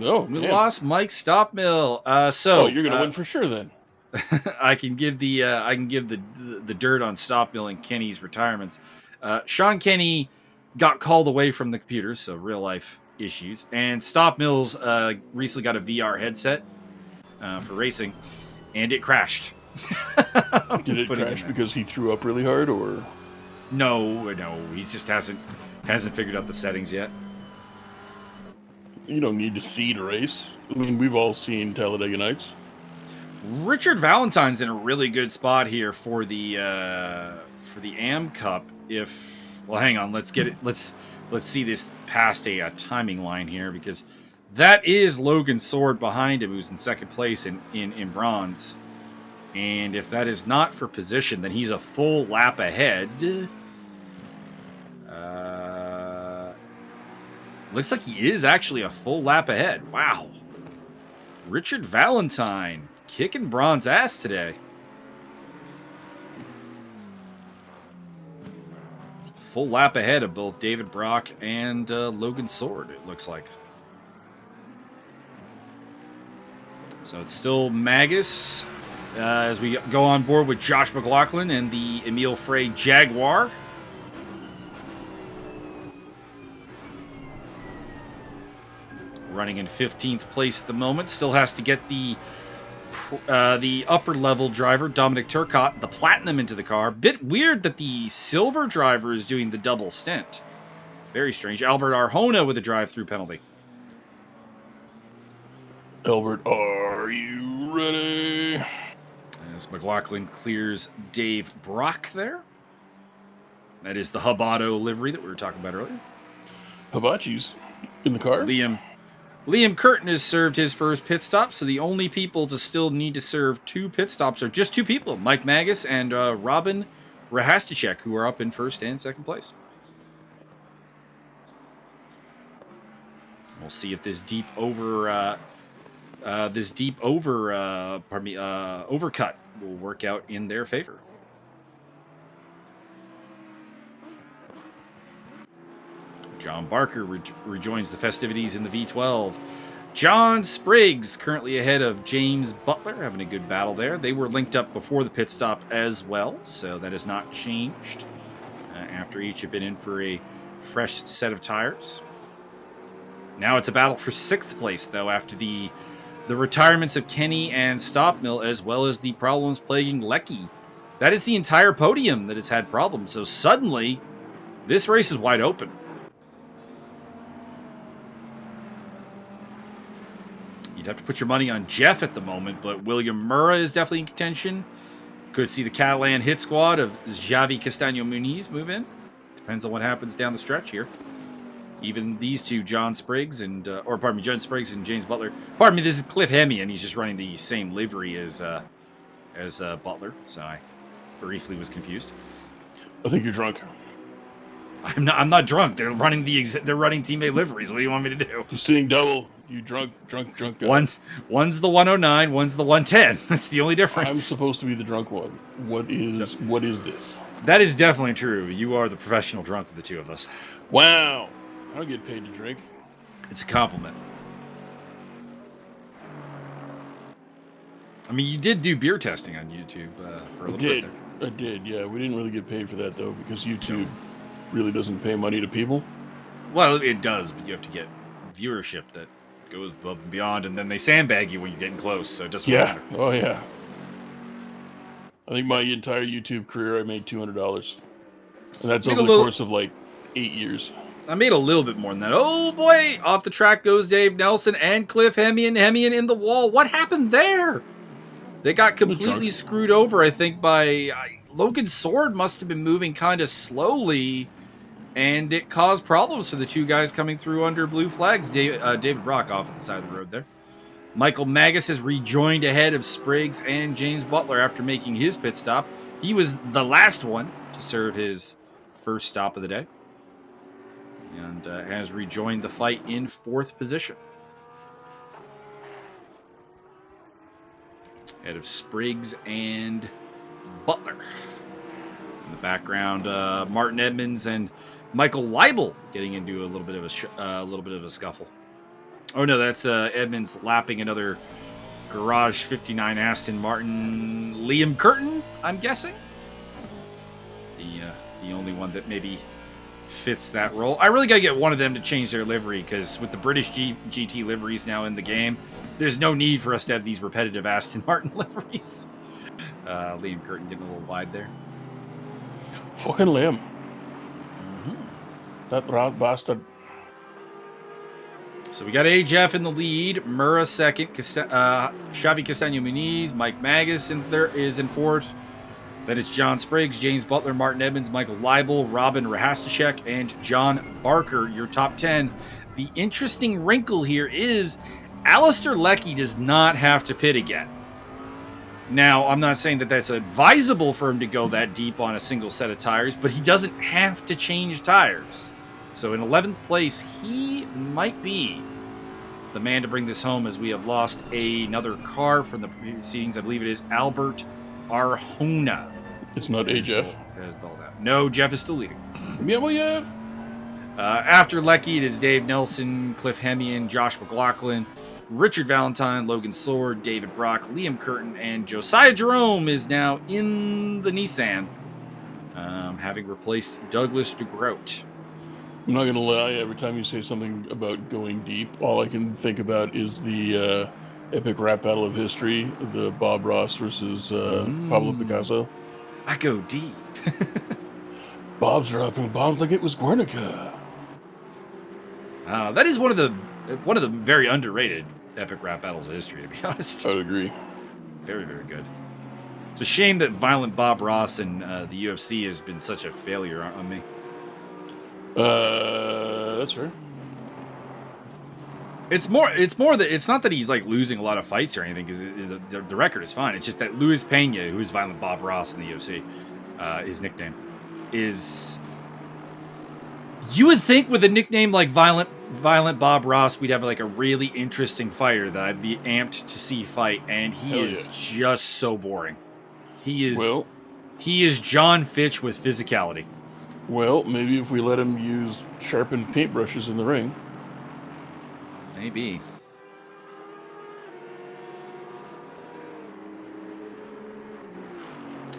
Oh, we damn. lost Mike Stopmill. Oh, you're gonna win for sure then. I can give the dirt on Stopmill and Kenny's retirements. Sean Kenny got called away from the computer, so real life issues. And Stopmill's recently got a VR headset for racing, and it crashed. Did it crash because he threw up really hard, or? No, he just hasn't figured out the settings yet. You don't need to see to race. I mean, we've all seen Talladega Nights. Richard Valentine's in a really good spot here for the Am Cup. Well, hang on, let's see this past a timing line here, because that is Logan Sword behind him, who's in second place in bronze. And if that is not for position, then he's a full lap ahead. Looks like he is actually a full lap ahead. Wow. Richard Valentine kicking bronze ass today. Full lap ahead of both David Brock and Logan Sword, it looks like. So it's still Magas as we go on board with Josh McLaughlin and the Emile Frey Jaguar. Running in 15th place at the moment. Still has to get the upper level driver, Dominic Turcotte, the platinum into the car. Bit weird that the silver driver is doing the double stint. Very strange. Albert Arjona with a drive-through penalty. Albert, are you ready? As McLaughlin clears Dave Brock there. That is the Hub Auto livery that we were talking about earlier. Hibachi's in the car. Liam Curtin has served his first pit stop, so the only people to still need to serve 2 pit stops are just 2 people, Mike Magas and Robin Rahasticek, who are up in first and second place. We'll see if this overcut will work out in their favor. John Barker rejoins the festivities in the V12. John Spriggs currently ahead of James Butler, having a good battle there. They were linked up before the pit stop as well, so that has not changed after each have been in for a fresh set of tires. Now it's a battle for 6th place, though, after the retirements of Kenny and Stopmill, as well as the problems plaguing Lecky. That is the entire podium that has had problems, so suddenly this race is wide open. You'd have to put your money on Jeff at the moment, but William Murrah is definitely in contention. Could see the Catalan hit squad of Xavi Castaño Muniz move in. Depends on what happens down the stretch here. Even these two, John Spriggs and James Butler. Pardon me, this is Cliff Hemme, and he's just running the same livery as Butler. So I briefly was confused. I think you're drunk. I'm not drunk. They're running teammate liveries. What do you want me to do? You're seeing double. You drunk guy. One's the 109, one's the 110. That's the only difference. I'm supposed to be the drunk one. What is this? That is definitely true. You are the professional drunk of the two of us. Wow. I don't get paid to drink. It's a compliment. I mean, you did do beer testing on YouTube for a little bit there. I did, yeah. We didn't really get paid for that, though, because YouTube really doesn't pay money to people. Well, it does, but you have to get viewership that goes above and beyond, and then they sandbag you when you're getting close, so it doesn't matter. Oh, yeah. I think my entire YouTube career, I made $200. And that's over the course of, 8 years. I made a little bit more than that. Oh, boy! Off the track goes Dave Nelson and Cliff Hemme in the wall. What happened there? They got completely screwed over, I think, by Logan Sword must have been moving kind of slowly, and it caused problems for the two guys coming through under blue flags. David Brock off at the side of the road there. Michael Magas has rejoined ahead of Spriggs and James Butler after making his pit stop. He was the last one to serve his first stop of the day, and has rejoined the fight in 4th position. Ahead of Spriggs and Butler. In the background, Martin Edmonds and Michael Leibel getting into a little bit of a scuffle. Oh no, that's Edmonds lapping another Garage 59 Aston Martin. Liam Curtin, I'm guessing. The only one that maybe fits that role. I really gotta get one of them to change their livery, because with the British GT liveries now in the game, there's no need for us to have these repetitive Aston Martin liveries. Liam Curtin getting a little wide there. Fucking Liam. That rat bastard. So we got AJF in the lead, Murrah second, Xavi Castaño Muniz, Mike Magas is in 4th. Then it's John Spriggs, James Butler, Martin Edmonds, Michael Leibel, Robin Rahastashek, and John Barker, your top 10. The interesting wrinkle here is Alistair Leckie does not have to pit again. Now, I'm not saying that that's advisable for him to go that deep on a single set of tires, but he doesn't have to change tires. So in 11th place, he might be the man to bring this home, as we have lost another car from the proceedings. I believe it is Albert Arjona. It's not AJF. No, Jeff is still leading. Yeah, well, yeah. After Leckie, it is Dave Nelson, Cliff Hemian, Josh McLaughlin, Richard Valentine, Logan Sword, David Brock, Liam Curtin, and Josiah Jerome is now in the Nissan, having replaced Douglas DeGroat. I'm not going to lie, every time you say something about going deep, all I can think about is the epic rap battle of history, the Bob Ross versus Pablo Picasso. I go deep. Bob's dropping bombs like it was Guernica. That is one of the very underrated epic rap battles of history, to be honest. I would agree. Very, very good. It's a shame that Violent Bob Ross and the UFC has been such a failure on me. That's fair. It's more that it's not that he's like losing a lot of fights or anything, because the record is fine. It's just that Luis Pena, who is Violent Bob Ross in the UFC, his nickname is. You would think with a nickname like Violent Bob Ross, we'd have like a really interesting fighter that I'd be amped to see fight, and he is just so boring. He is John Fitch with physicality. Well, maybe if we let him use sharpened paintbrushes in the ring. Maybe.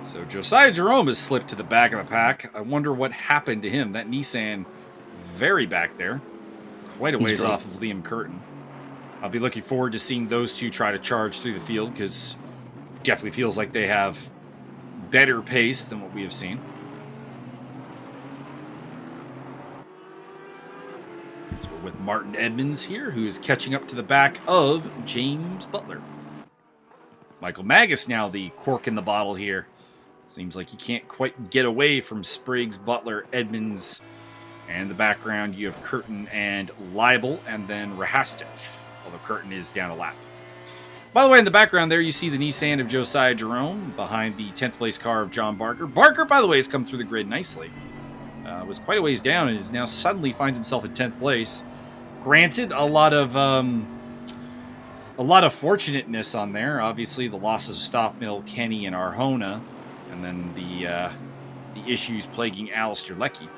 So Josiah Jerome has slipped to the back of the pack. I wonder what happened to him. That Nissan very back there. Quite a ways off of Liam Curtin. I'll be looking forward to seeing those two try to charge through the field, because it definitely feels like they have better pace than what we have seen. So we're with Martin Edmonds here, who is catching up to the back of James Butler. Michael Magas now the cork in the bottle here. Seems like he can't quite get away from Spriggs, Butler, Edmonds, and in the background you have Curtin and Leibel, and then Rahastich, although Curtin is down a lap. By the way, in the background there you see the Nissan of Josiah Jerome behind the 10th place car of John Barker. Barker, by the way, has come through the grid nicely. Was quite a ways down and is now suddenly finds himself in 10th place. Granted, a lot of fortunateness on there. Obviously, the losses of Stockmill, Kenny, and Arjona, and then the issues plaguing Alistair Leckie.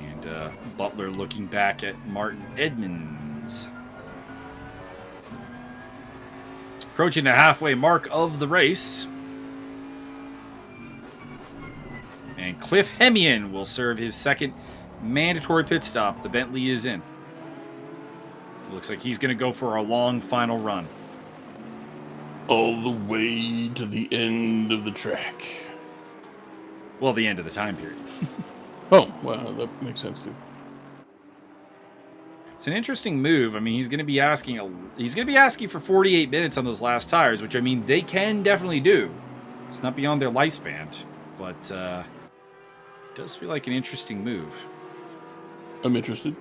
And Butler looking back at Martin Edmonds. Approaching the halfway mark of the race. And Cliff Hemian will serve his second mandatory pit stop. The Bentley is in. It looks like he's going to go for a long final run. All the way to the end of the track. Well, the end of the time period. Oh, well, that makes sense too. It's an interesting move. I mean, he's going to be asking for 48 minutes on those last tires, which I mean they can definitely do. It's not beyond their lifespan, but it does feel like an interesting move. I'm interested.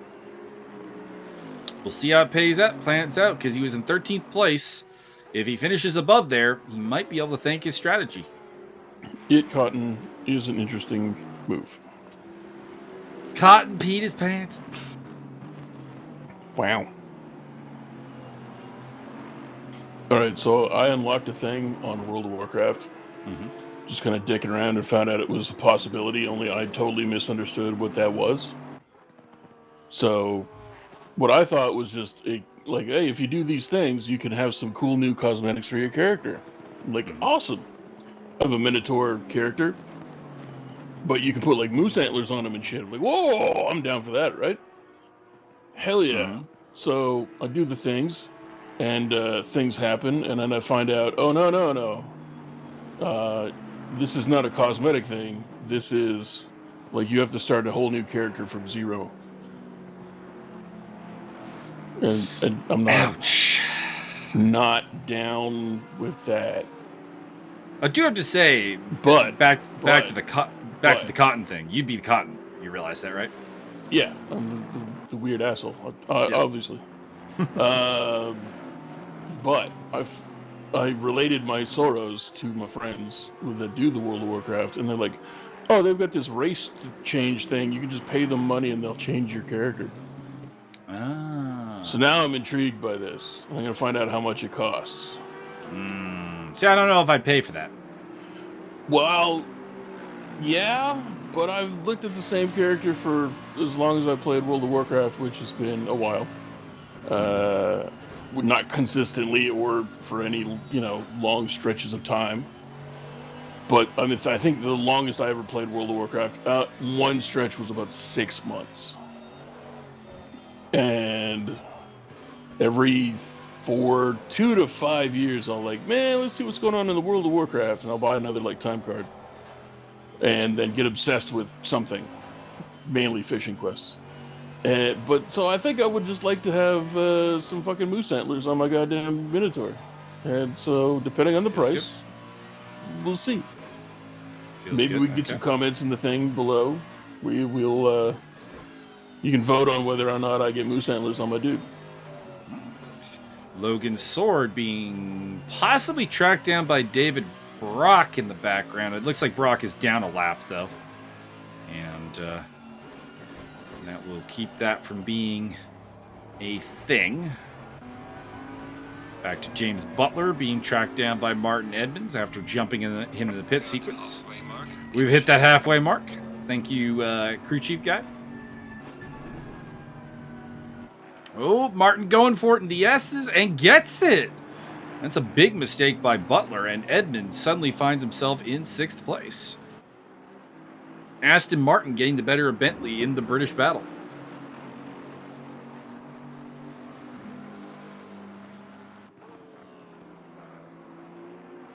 We'll see how it plans out, because he was in 13th place. If he finishes above there, he might be able to thank his strategy. Cotton is an interesting move. Cotton peed his pants. Wow. All right, so I unlocked a thing on World of Warcraft. Mm-hmm. Just kind of dicking around and found out it was a possibility, only I totally misunderstood what that was. So what I thought was just like, hey, if you do these things, you can have some cool new cosmetics for your character. I'm like, awesome. I have a Minotaur character, but you can put like moose antlers on him and shit. I'm like, whoa, I'm down for that, right? Hell yeah. Mm-hmm. So I do the things, and things happen, and then I find out, oh, no. This is not a cosmetic thing. This is, like, you have to start a whole new character from zero. And I'm not down with that. I do have to say, But back to the cotton thing. You'd be the cotton. You realize that, right? Yeah, I'm the weird asshole, obviously. But I related my sorrows to my friends that do the World of Warcraft, and they're like, "Oh, they've got this race change thing. You can just pay them money, and they'll change your character." Ah. So now I'm intrigued by this. I'm gonna find out how much it costs. See, I don't know if I'd pay for that. Well, yeah, but I've looked at the same character for as long as I've played World of Warcraft, which has been a while. Not consistently or for any, long stretches of time. But I mean, I think the longest I ever played World of Warcraft, one stretch was about 6 months. And every 2 to 5 years, I'll like, man, let's see what's going on in the World of Warcraft, and I'll buy another time card. And then get obsessed with something, mainly fishing quests. But so I think I would just like to have some fucking moose antlers on my goddamn Minotaur. And so, depending on the price, we'll see. Maybe we can get some comments in the thing below. We'll you can vote on whether or not I get moose antlers on my dude. Logan's sword being possibly tracked down by David Brock in the background. It looks like Brock is down a lap, though. And that will keep that from being a thing. Back to James Butler being tracked down by Martin Edmonds after jumping into the pit sequence. We've hit that halfway mark. Thank you, crew chief guy. Oh, Martin going for it in the S's and gets it. That's a big mistake by Butler, and Edmonds suddenly finds himself in 6th place. Aston Martin getting the better of Bentley in the British battle.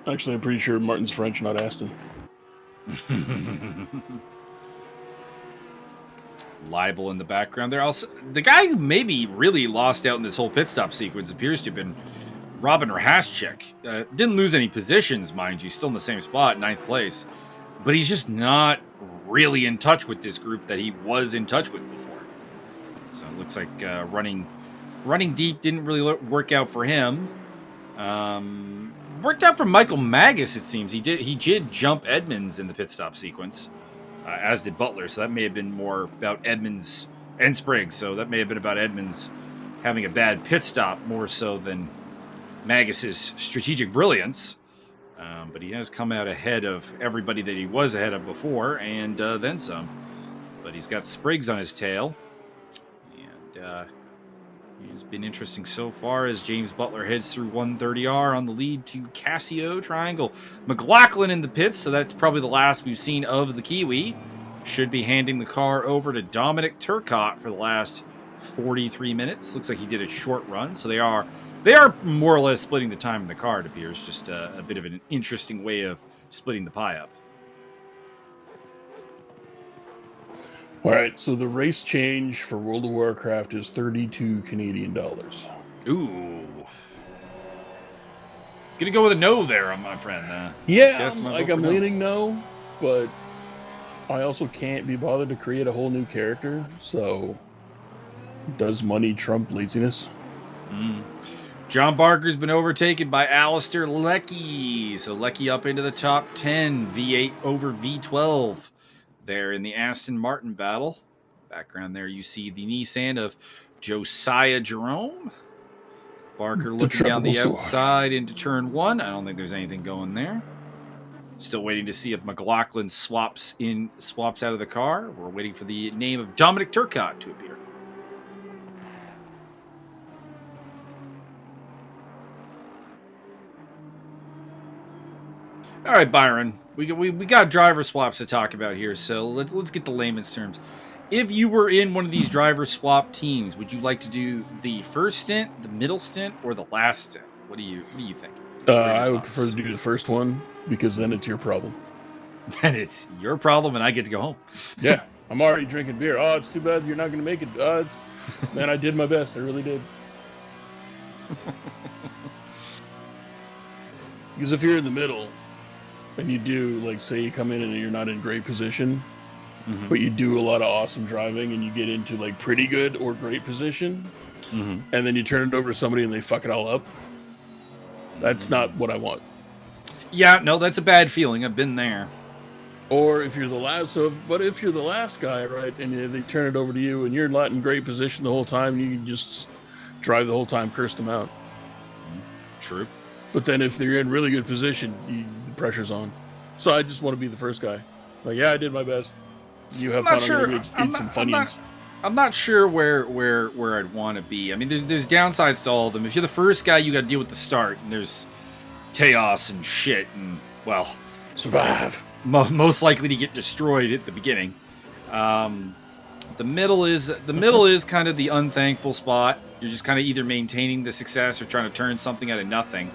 Actually, I'm pretty sure Martin's French, not Aston. Libel in the background there. Also, the guy who maybe really lost out in this whole pit stop sequence appears to have been Robin Rahaschek. Didn't lose any positions, mind you. Still in the same spot, 9th place. But he's just not really in touch with this group that he was in touch with before. So it looks like running deep didn't really work out for him. Worked out for Michael Magas, it seems. He did jump Edmonds in the pit stop sequence, as did Butler. So that may have been more about Edmonds and Spriggs. So that may have been about Edmonds having a bad pit stop more so than Magas's strategic brilliance. But he has come out ahead of everybody that he was ahead of before, and then some. But he's got Spriggs on his tail. And it's been interesting so far as James Butler heads through 130R on the lead to Casio Triangle. McLaughlin in the pits, so that's probably the last we've seen of the Kiwi. Should be handing the car over to Dominic Turcotte for the last 43 minutes. Looks like he did a short run, so they are more or less splitting the time in the car, it appears. Just a bit of an interesting way of splitting the pie up. All right, so the race change for World of Warcraft is 32 Canadian dollars. Ooh. Gonna go with a no there, my friend. Yeah, Guess my vote for I'm no. leaning no, but I also can't be bothered to create a whole new character, so does money trump laziness? John Barker's been overtaken by Alistair Leckie. So Leckie up into the top 10, V8 over V12 there in the Aston Martin battle. Background there, you see the Nissan of Josiah Jerome. Barker The looking down triple the store. outside into turn 1. I don't think there's anything going there. Still waiting to see if McLaughlin swaps out of the car. We're waiting for the name of Dominic Turcotte to appear. All right, Byron. We got driver swaps to talk about here, so let's get the layman's terms. If you were in one of these driver swap teams, would you like to do the first stint, the middle stint, or the last stint? What do you think? I would prefer to do the first one because then it's your problem. And it's your problem, and I get to go home. Yeah, I'm already drinking beer. Oh, it's too bad you're not going to make it. Man, I did my best. I really did. Because if you're in the middle and you do, like, say you come in and you're not in great position, but you do a lot of awesome driving and you get into, like, pretty good or great position, and then you turn it over to somebody and they fuck it all up, that's not what I want. Yeah, no, that's a bad feeling. I've been there. Or if you're the last, if you're the last guy, right, and they turn it over to you and you're not in great position the whole time, you can just drive the whole time, curse them out. True. But then if they're in really good position, the pressure's on. So I just want to be the first guy. Like, yeah, I did my best. You have fun. I'm going to eat some Funyuns. I'm not sure where I'd want to be. I mean, there's downsides to all of them. If you're the first guy, you got to deal with the start, and there's chaos and shit, and, well, survive. Most likely to get destroyed at the beginning. The middle is kind of the unthankful spot. You're just kind of either maintaining the success or trying to turn something out of nothing.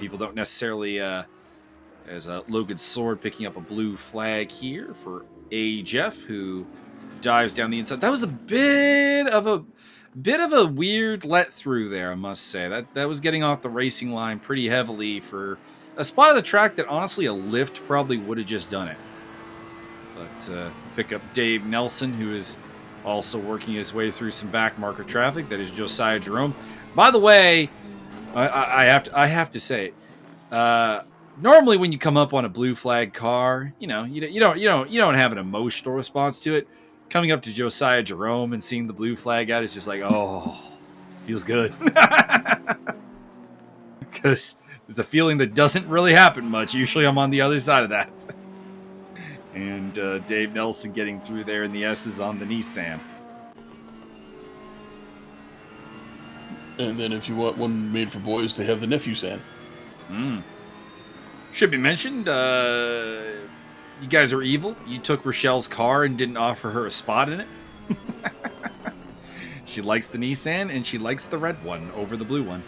People don't necessarily, as Logan's Sword picking up a blue flag here for A. Jeff, who dives down the inside. That was a bit of a weird let through there, I must say. That was getting off the racing line pretty heavily for a spot of the track that honestly a lift probably would have just done it. But pick up Dave Nelson, who is also working his way through some back marker traffic. That is Josiah Jerome. By the way, I have to say, normally when you come up on a blue flag car, you don't have an emotional response to it. Coming up to Josiah Jerome and seeing the blue flag out is just like, oh, feels good. Because it's a feeling that doesn't really happen much. Usually I'm on the other side of that. And Dave Nelson getting through there in the S's on the Nissan. And then if you want one made for boys, they have the nephew San. Should be mentioned, you guys are evil. You took Rochelle's car and didn't offer her a spot in it. She likes the Nissan, and she likes the red one over the blue one.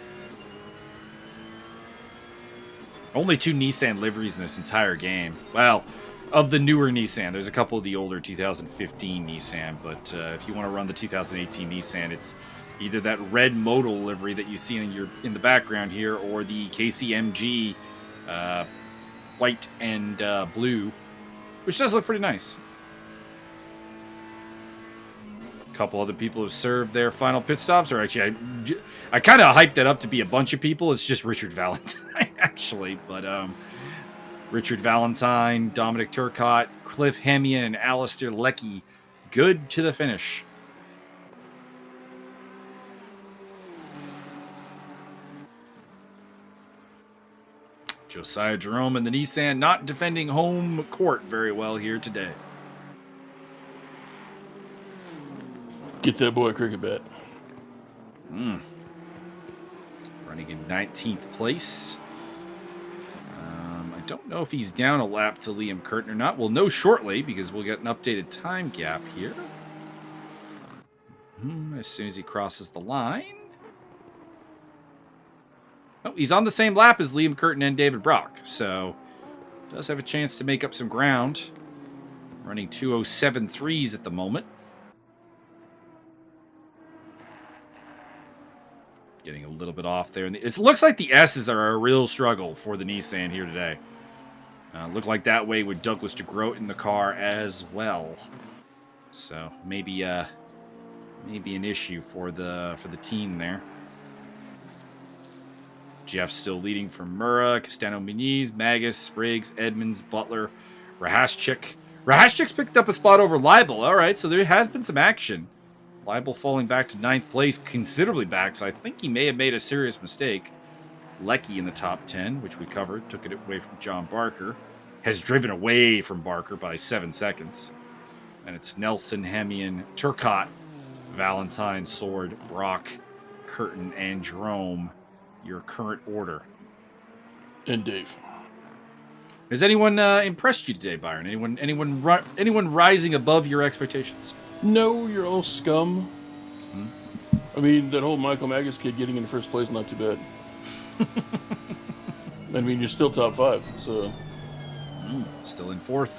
Only 2 Nissan liveries in this entire game. Well, of the newer Nissan. There's a couple of the older 2015 Nissan, but if you want to run the 2018 Nissan, it's either that red modal livery that you see in the background here, or the KCMG white and blue, which does look pretty nice. A couple other people have served their final pit stops, or actually, I kind of hyped that up to be a bunch of people. It's just Richard Valentine, actually, but Richard Valentine, Dominic Turcotte, Cliff Hemian, and Alistair Leckie, good to the finish. Josiah Jerome and the Nissan not defending home court very well here today. Get that boy a cricket bat. Running in 19th place. I don't know if he's down a lap to Liam Curtin or not. We'll know shortly because we'll get an updated time gap here. As soon as he crosses the line. Oh, he's on the same lap as Liam Curtin and David Brock, so does have a chance to make up some ground. Running 2:07.3s at the moment. Getting a little bit off there. It looks like the S's are a real struggle for the Nissan here today. Looked like that way with Douglas DeGroat in the car as well. So maybe an issue for the team there. Jeff still leading from Murrah, Castano Muniz, Magas, Spriggs, Edmonds, Butler, Rahashchik. Rahashchik's picked up a spot over Leibel. All right, so there has been some action. Leibel falling back to 9th place, considerably back, so I think he may have made a serious mistake. Leckie in the top 10, which we covered, took it away from John Barker. Has driven away from Barker by 7 seconds. And it's Nelson, Hemian, Turcotte, Valentine, Sword, Brock, Curtin, and Jerome. Your current order. And Dave. Has anyone impressed you today, Byron? Anyone rising above your expectations? No, you're all scum. Hmm? I mean, that whole Michael Magas kid getting in first place, not too bad. I mean, you're still top 5, so... Still in 4th.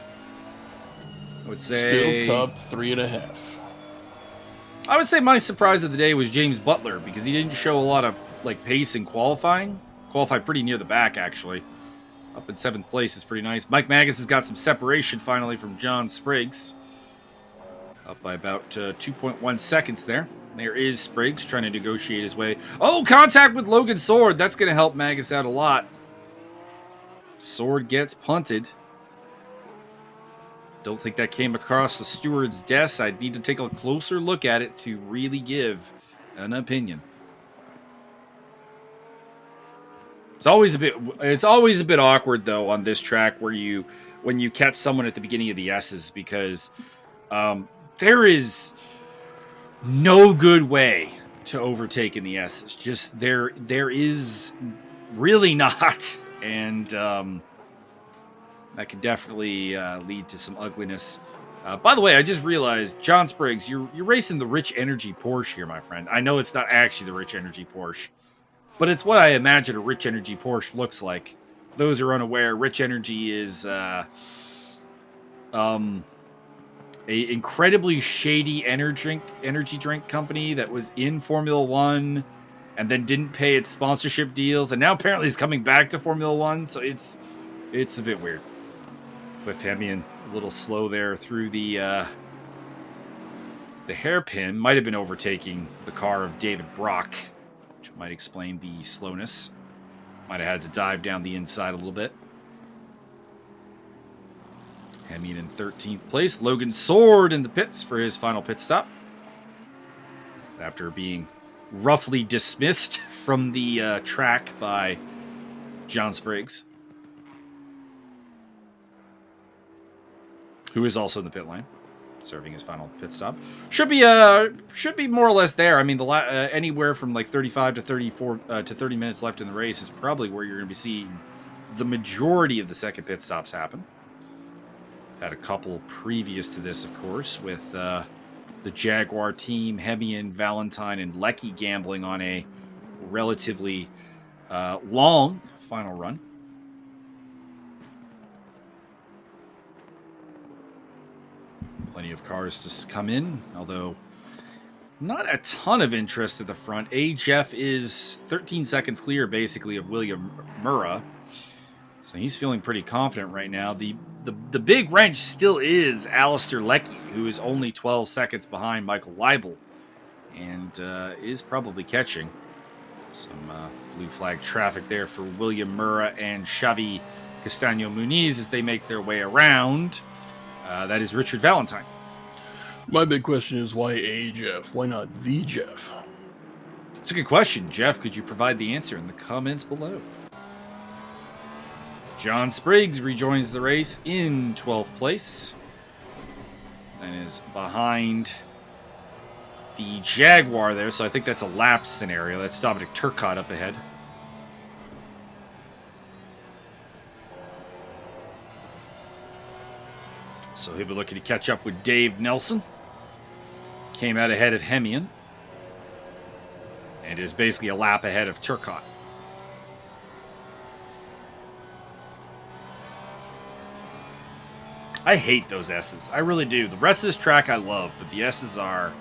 I would say... Still top 3.5. I would say my surprise of the day was James Butler, because he didn't show a lot of pace in qualifying. Qualified pretty near the back, actually. Up in 7th place is pretty nice. Mike Magas has got some separation, finally, from John Spriggs. Up by about 2.1 seconds there. There is Spriggs trying to negotiate his way. Oh, contact with Logan Sword. That's going to help Magas out a lot. Sword gets punted. Don't think that came across the steward's desk. I'd need to take a closer look at it to really give an opinion. It's always a bit awkward though on this track when you catch someone at the beginning of the S's, because there is no good way to overtake in the S's. Just there is really not, and that could definitely lead to some ugliness. By the way, I just realized, John Spriggs, you're racing the Rich Energy Porsche here, my friend. I know it's not actually the Rich Energy Porsche, but it's what I imagine a Rich Energy Porsche looks like. Those who are unaware, Rich Energy is a incredibly shady energy drink company that was in Formula One and then didn't pay its sponsorship deals, and now apparently is coming back to Formula One. So it's a bit weird. With Hemian a little slow there through the hairpin, might have been overtaking the car of David Brock, which might explain the slowness. Might have had to dive down the inside a little bit. Hemian in 13th place. Logan Sword in the pits for his final pit stop, after being roughly dismissed from the track by John Spriggs, who is also in the pit lane, serving his final pit stop. Should be more or less there. I mean, anywhere from like 35 to 34 to 30 minutes left in the race is probably where you're going to be seeing the majority of the second pit stops happen. Had a couple previous to this, of course, with the Jaguar team, Hemian, Valentine, and Leckie gambling on a relatively long final run. Plenty of cars to come in, although not a ton of interest at the front. Jeff is 13 seconds clear, basically, of William Murrah. So he's feeling pretty confident right now. The big wrench still is Alistair Leckie, who is only 12 seconds behind Michael Leibel, and is probably catching some blue flag traffic there for William Murrah and Xavi Castano Muniz as they make their way around. That is Richard Valentine. My big question is, why a Jeff? Why not the Jeff? It's a good question, Jeff. Could you provide the answer in the comments below? John Spriggs rejoins the race in 12th place and is behind the Jaguar there, so I think that's a lap scenario. That's Dominic Turcotte up ahead. So he'll be looking to catch up with Dave Nelson. Came out ahead of Hemian, and is basically a lap ahead of Turcotte. I hate those S's. I really do. The rest of this track I love, but the S's are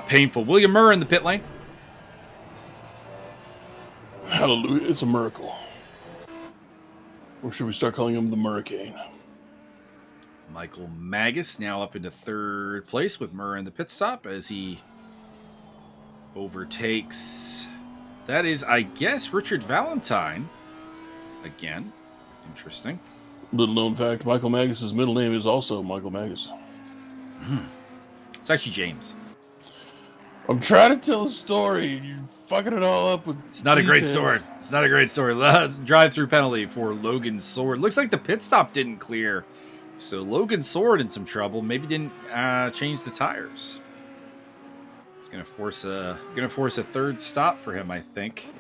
painful. William Murr in the pit lane. Hallelujah, it's a miracle. Or should we start calling him the Hurricane? Michael Magas now up into third place with Murr in the pit stop as he overtakes. That is, I guess, Richard Valentine again. Interesting. Little known fact, Michael Magus' middle name is also Michael Magus. It's actually James. I'm trying to tell a story. You're fucking it all up with. It's not details. a great story. It's not a great story. Drive-through penalty for Logan Sword. Looks like the pit stop didn't clear. So Logan Sword in some trouble. Maybe didn't change the tires. It's gonna force a third stop for him, I think.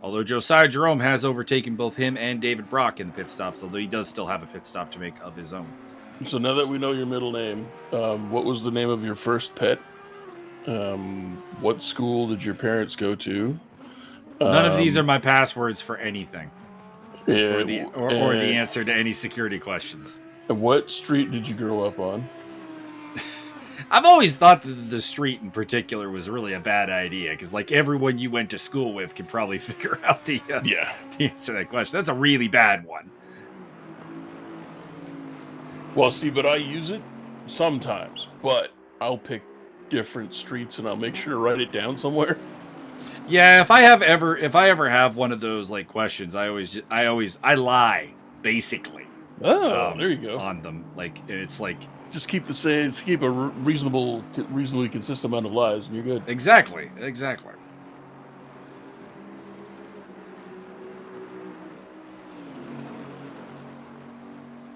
Although Josiah Jerome has overtaken both him and David Brock in the pit stops, although he does still have a pit stop to make of his own. So now that we know your middle name, what was the name of your first pet? What school did your parents go to? None of these are my passwords for anything. Yeah, Or the answer to any security questions. And what street did you grow up on? I've always thought that the street in particular was really a bad idea, because like everyone you went to school with could probably figure out the answer to that question. That's a really bad one. Well, see, but I use it sometimes, but I'll pick different streets and I'll make sure to write it down somewhere. Yeah, if I ever have one of those like questions, I lie basically. Oh, there you go. On them, like it's like just keep a reasonably consistent amount of lies, and you're good. Exactly.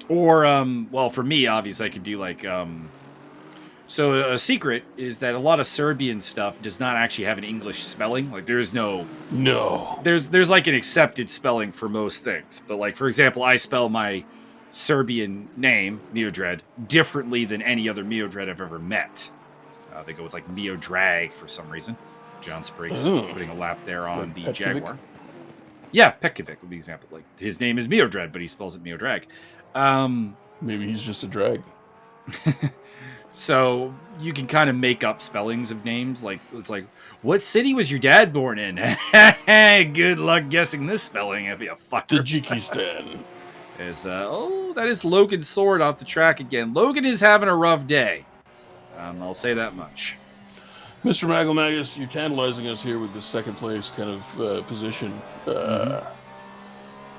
Or well, for me, obviously, I could do like So a secret is that a lot of Serbian stuff does not actually have an English spelling. Like there's no. There's like an accepted spelling for most things, but like for example, I spell my Serbian name, Miodrag, differently than any other Miodrag I've ever met. They go with like Miodrag for some reason. John Spriggs putting a lap there on the Jaguar. Yeah, Pekovic would be the example. Like his name is Miodrag, but he spells it Miodrag. Maybe he's just a drag. So you can kind of make up spellings of names. Like it's like, what city was your dad born in? Good luck guessing this spelling if you fuckers. Tajikistan. That is Logan Sword off the track again. Logan is having a rough day. I'll say that much. Mr. Magus, you're tantalizing us here with this second place kind of position.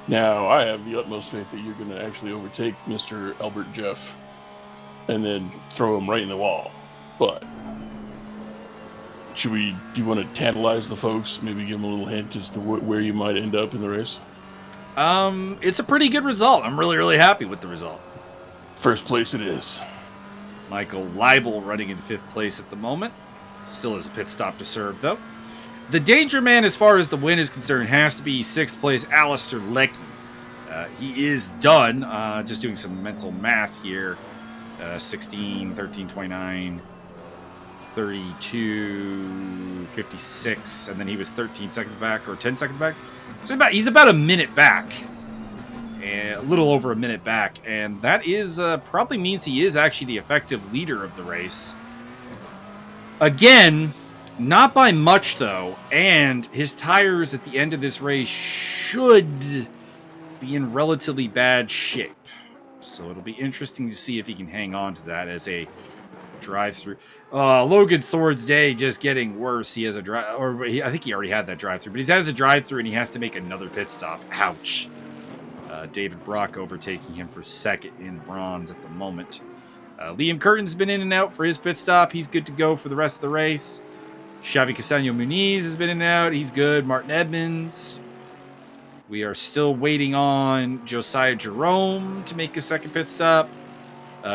Now, I have the utmost faith that you're going to actually overtake Mr. Albert Jeff and then throw him right in the wall. But do you want to tantalize the folks? Maybe give them a little hint as to where you might end up in the race? It's a pretty good result. I'm really, really happy with the result. First place it is. Michael Leibel running in fifth place at the moment. Still has a pit stop to serve, though. The danger man, as far as the win is concerned, has to be sixth place Alistair Leckie. He is done. Just doing some mental math here. 16, 13, 29, 32, 56, and then he was 13 seconds back, or 10 seconds back. He's about a minute back. A little over a minute back, and that is probably means he is actually the effective leader of the race. Again, not by much though, and his tires at the end of this race should be in relatively bad shape. So it'll be interesting to see if he can hang on to that as a drive-through. Logan Sword's day just getting worse. He has I think he already had that drive-through, but he has a drive-through and he has to make another pit stop. Ouch. David Brock overtaking him for second in bronze at the moment. Liam Curtin's been in and out for his pit stop. He's good to go for the rest of the race. Xavi Castaño-Muniz has been in and out. He's good. Martin Edmonds. We are still waiting on Josiah Jerome to make a second pit stop.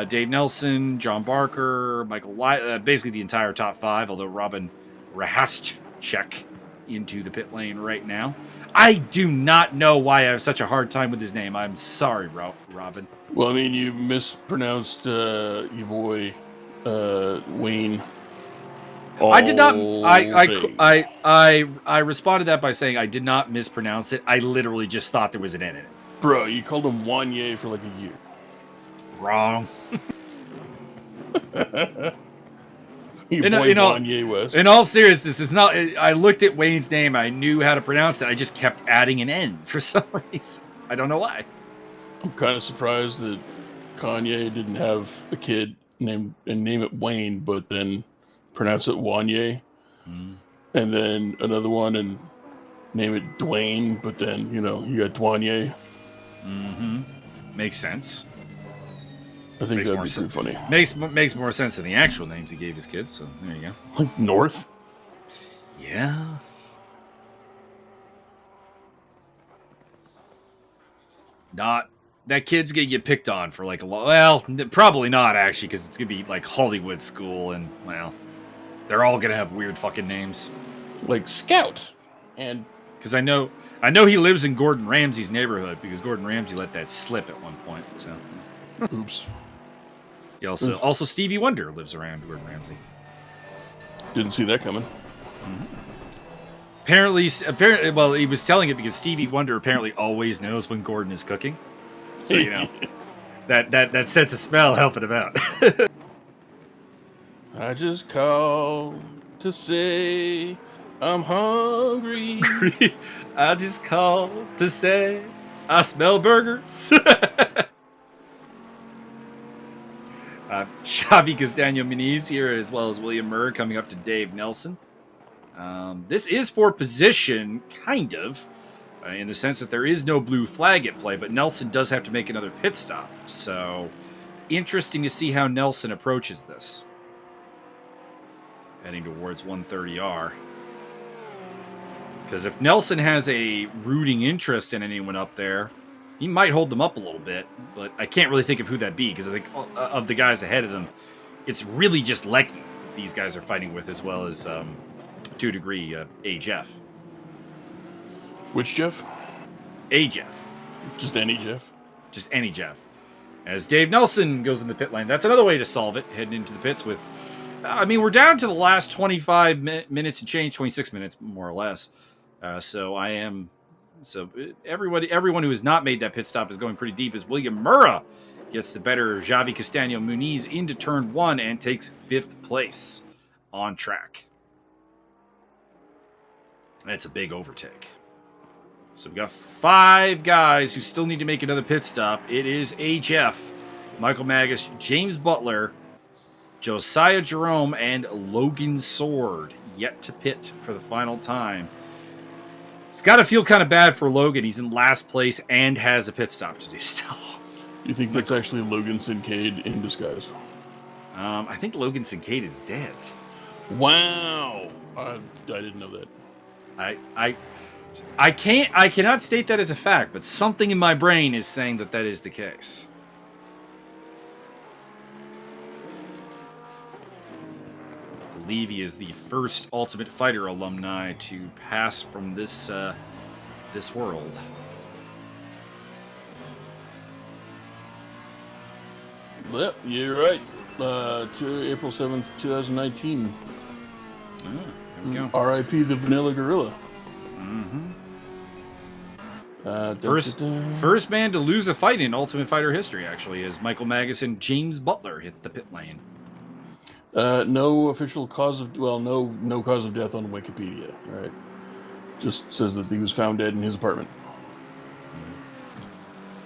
Dave Nelson, John Barker, Michael basically the entire top five, although Robin Rahastchek into the pit lane right now. I do not know why I have such a hard time with his name. I'm sorry, Robin. Well, I mean, you mispronounced your boy Wayne. I did not. I responded that by saying I did not mispronounce it. I literally just thought there was an N in it. Bro, you called him Wanye for like a year. Wrong. Your boy Wanye West. In all seriousness, it's not. I looked at Wayne's name. I knew how to pronounce it. I just kept adding an N for some reason. I don't know why. I'm kind of surprised that Kanye didn't have a kid name it Wayne, but then pronounce it Wanye, and then another one and name it Dwayne, but then you got Dwanye. Makes sense. I think that'd be pretty funny. Makes more sense than the actual names he gave his kids. So there you go. Like North. Yeah. Not that kid's gonna get picked on for like a lot. Well, probably not actually, because it's gonna be like Hollywood school, and well, they're all gonna have weird fucking names. Like Scout, and because I know he lives in Gordon Ramsay's neighborhood because Gordon Ramsay let that slip at one point. So, oops. He also Stevie Wonder lives around Gordon Ramsay. Didn't see that coming. Apparently, well, he was telling it because Stevie Wonder apparently always knows when Gordon is cooking. So that sets a spell helping him out. I just called to say I'm hungry. I just called to say I smell burgers. Xavi Castaño Muniz here, as well as William Murr coming up to Dave Nelson. This is for position, kind of, in the sense that there is no blue flag at play, but Nelson does have to make another pit stop. So, interesting to see how Nelson approaches this. Heading towards 130R. Because if Nelson has a rooting interest in anyone up there, he might hold them up a little bit, but I can't really think of who that'd be, because I think of the guys ahead of them, it's really just Lecky these guys are fighting with, as well as, to a degree, A. Jeff. Which Jeff? A. Jeff. Just any Jeff? Just any Jeff. As Dave Nelson goes in the pit lane. That's another way to solve it, heading into the pits with... we're down to the last 25 minutes and change, 26 minutes, more or less. So everyone who has not made that pit stop is going pretty deep, as William Murra gets the better Xavi Castaño Muniz into turn 1 and takes 5th place on track. That's a big overtake. So we've got 5 guys who still need to make another pit stop. It is HF, Michael Magas, James Butler, Josiah Jerome, and Logan Sword yet to pit for the final time. It's got to feel kind of bad for Logan. He's in last place and has a pit stop to do still. You think that's actually Logan Kincaid in disguise? I think Logan Kincaid is dead. Wow. I didn't know that. I cannot state that as a fact, but something in my brain is saying that is the case. I believe he is the first Ultimate Fighter alumni to pass from this world. Yep, you're right. To April 7th, 2019. There we go. R.I.P. the Vanilla Gorilla. First man to lose a fight in Ultimate Fighter history, actually, as Michael Magas and James Butler hit the pit lane. No official cause of no cause of death on Wikipedia. Right, just says that he was found dead in his apartment.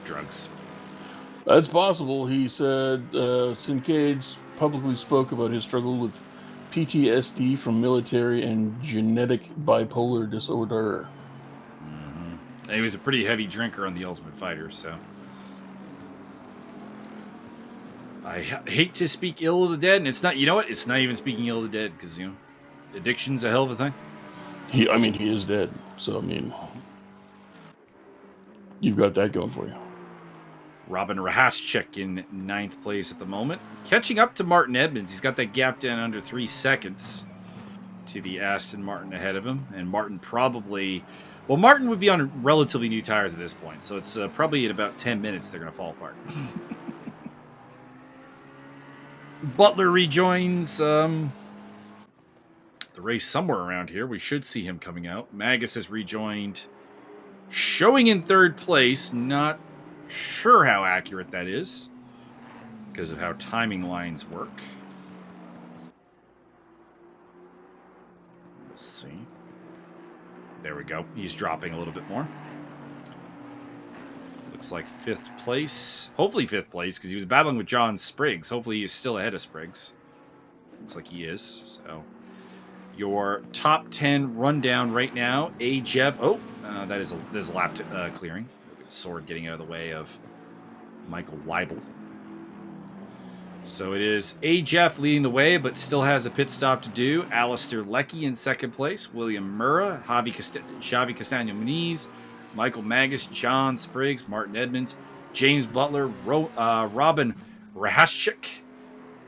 Drugs. That's possible. He said Kincaid publicly spoke about his struggle with PTSD from military and genetic bipolar disorder. He was a pretty heavy drinker on the Ultimate Fighter, so. I hate to speak ill of the dead, and it's not, it's not even speaking ill of the dead, because, addiction's a hell of a thing. He is dead, so, you've got that going for you. Robin Rahaschek in 9th place at the moment. Catching up to Martin Edmonds. He's got that gap down under 3 seconds to the Aston Martin ahead of him. And Martin probably... Well, Martin would be on relatively new tires at this point, so it's probably in about 10 minutes they're going to fall apart. Butler rejoins the race somewhere around here. We should see him coming out. Magas has rejoined, showing in 3rd place. Not sure how accurate that is. because of how timing lines work. We'll see. There we go. He's dropping a little bit more. Looks like 5th place. Hopefully 5th place, because he was battling with John Spriggs. Hopefully he's still ahead of Spriggs. Looks like he is. So your top 10 rundown right now. Jeff. Oh, there's a lap clearing. Sword getting out of the way of Michael Weibel. So it is Jeff leading the way, but still has a pit stop to do. Alistair Leckie in 2nd place. William Murrah, Xavi Castano-Muniz, Michael Magas, John Spriggs, Martin Edmonds, James Butler, Robin Rahaschik,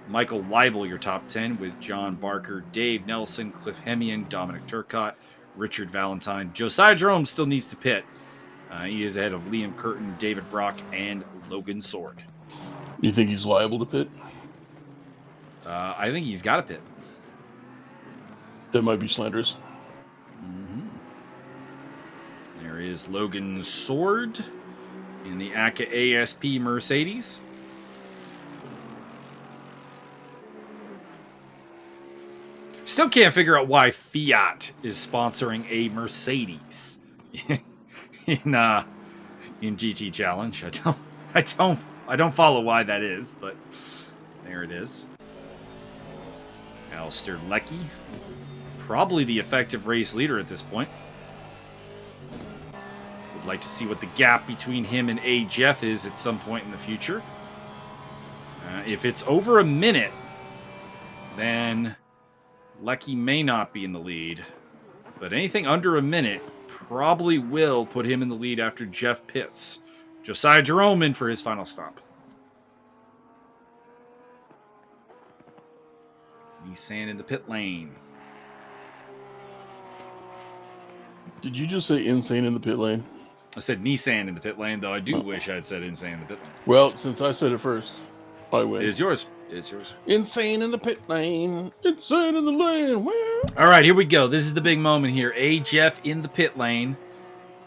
Michael Weibel, your top 10, with John Barker, Dave Nelson, Cliff Hemian, Dominic Turcotte, Richard Valentine. Josiah Jerome still needs to pit. He is ahead of Liam Curtin, David Brock, and Logan Sword. You think he's liable to pit? I think he's got to pit. That might be slanderous. Mm-hmm. There is Logan Sword in the ACCA ASP Mercedes. Still can't figure out why Fiat is sponsoring a Mercedes in GT Challenge. I don't follow why that is, but there it is. Alistair Leckie, probably the effective race leader at this point. Would like to see what the gap between him and Jeff is at some point in the future. If it's over a minute, then Leckie may not be in the lead. But anything under a minute probably will put him in the lead after Jeff pits. Josiah Jerome in for his final stop. Nissan in the pit lane. Did you just say insane in the pit lane? I said Nissan in the pit lane, though I do wish I'd said insane in the pit lane. Well, since I said it first, I win. It is yours. It's yours. Insane in the pit lane. Insane in the lane. Where? All right, here we go. This is the big moment here. Jeff in the pit lane,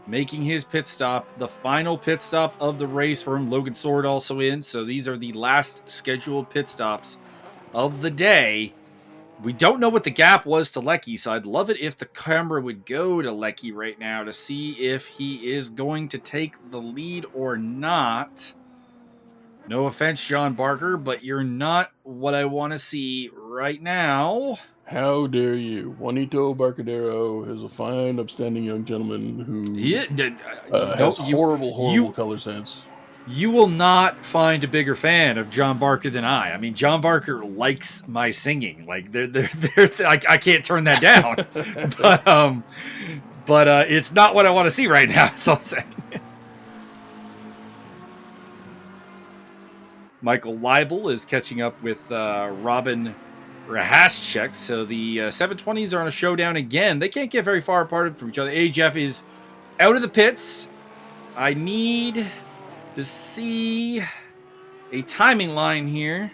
making his pit stop. The final pit stop of the race for him. Logan Sword also in. So these are the last scheduled pit stops of the day. We don't know what the gap was to Leckie, so I'd love it if the camera would go to Leckie right now to see if he is going to take the lead or not. No offense, John Barker, but you're not what I want to see right now. How dare you? Juanito Barcadero is a fine, upstanding young gentleman who has horrible color sense. You will not find a bigger fan of John Barker than I. I mean, John Barker likes my singing. Like, I can't turn that down. but it's not what I want to see right now. So I'm saying. Michael Weibel is catching up with Robin Rahaschek. So the 720s are on a showdown again. They can't get very far apart from each other. Jeff is out of the pits. I need to see a timing line here.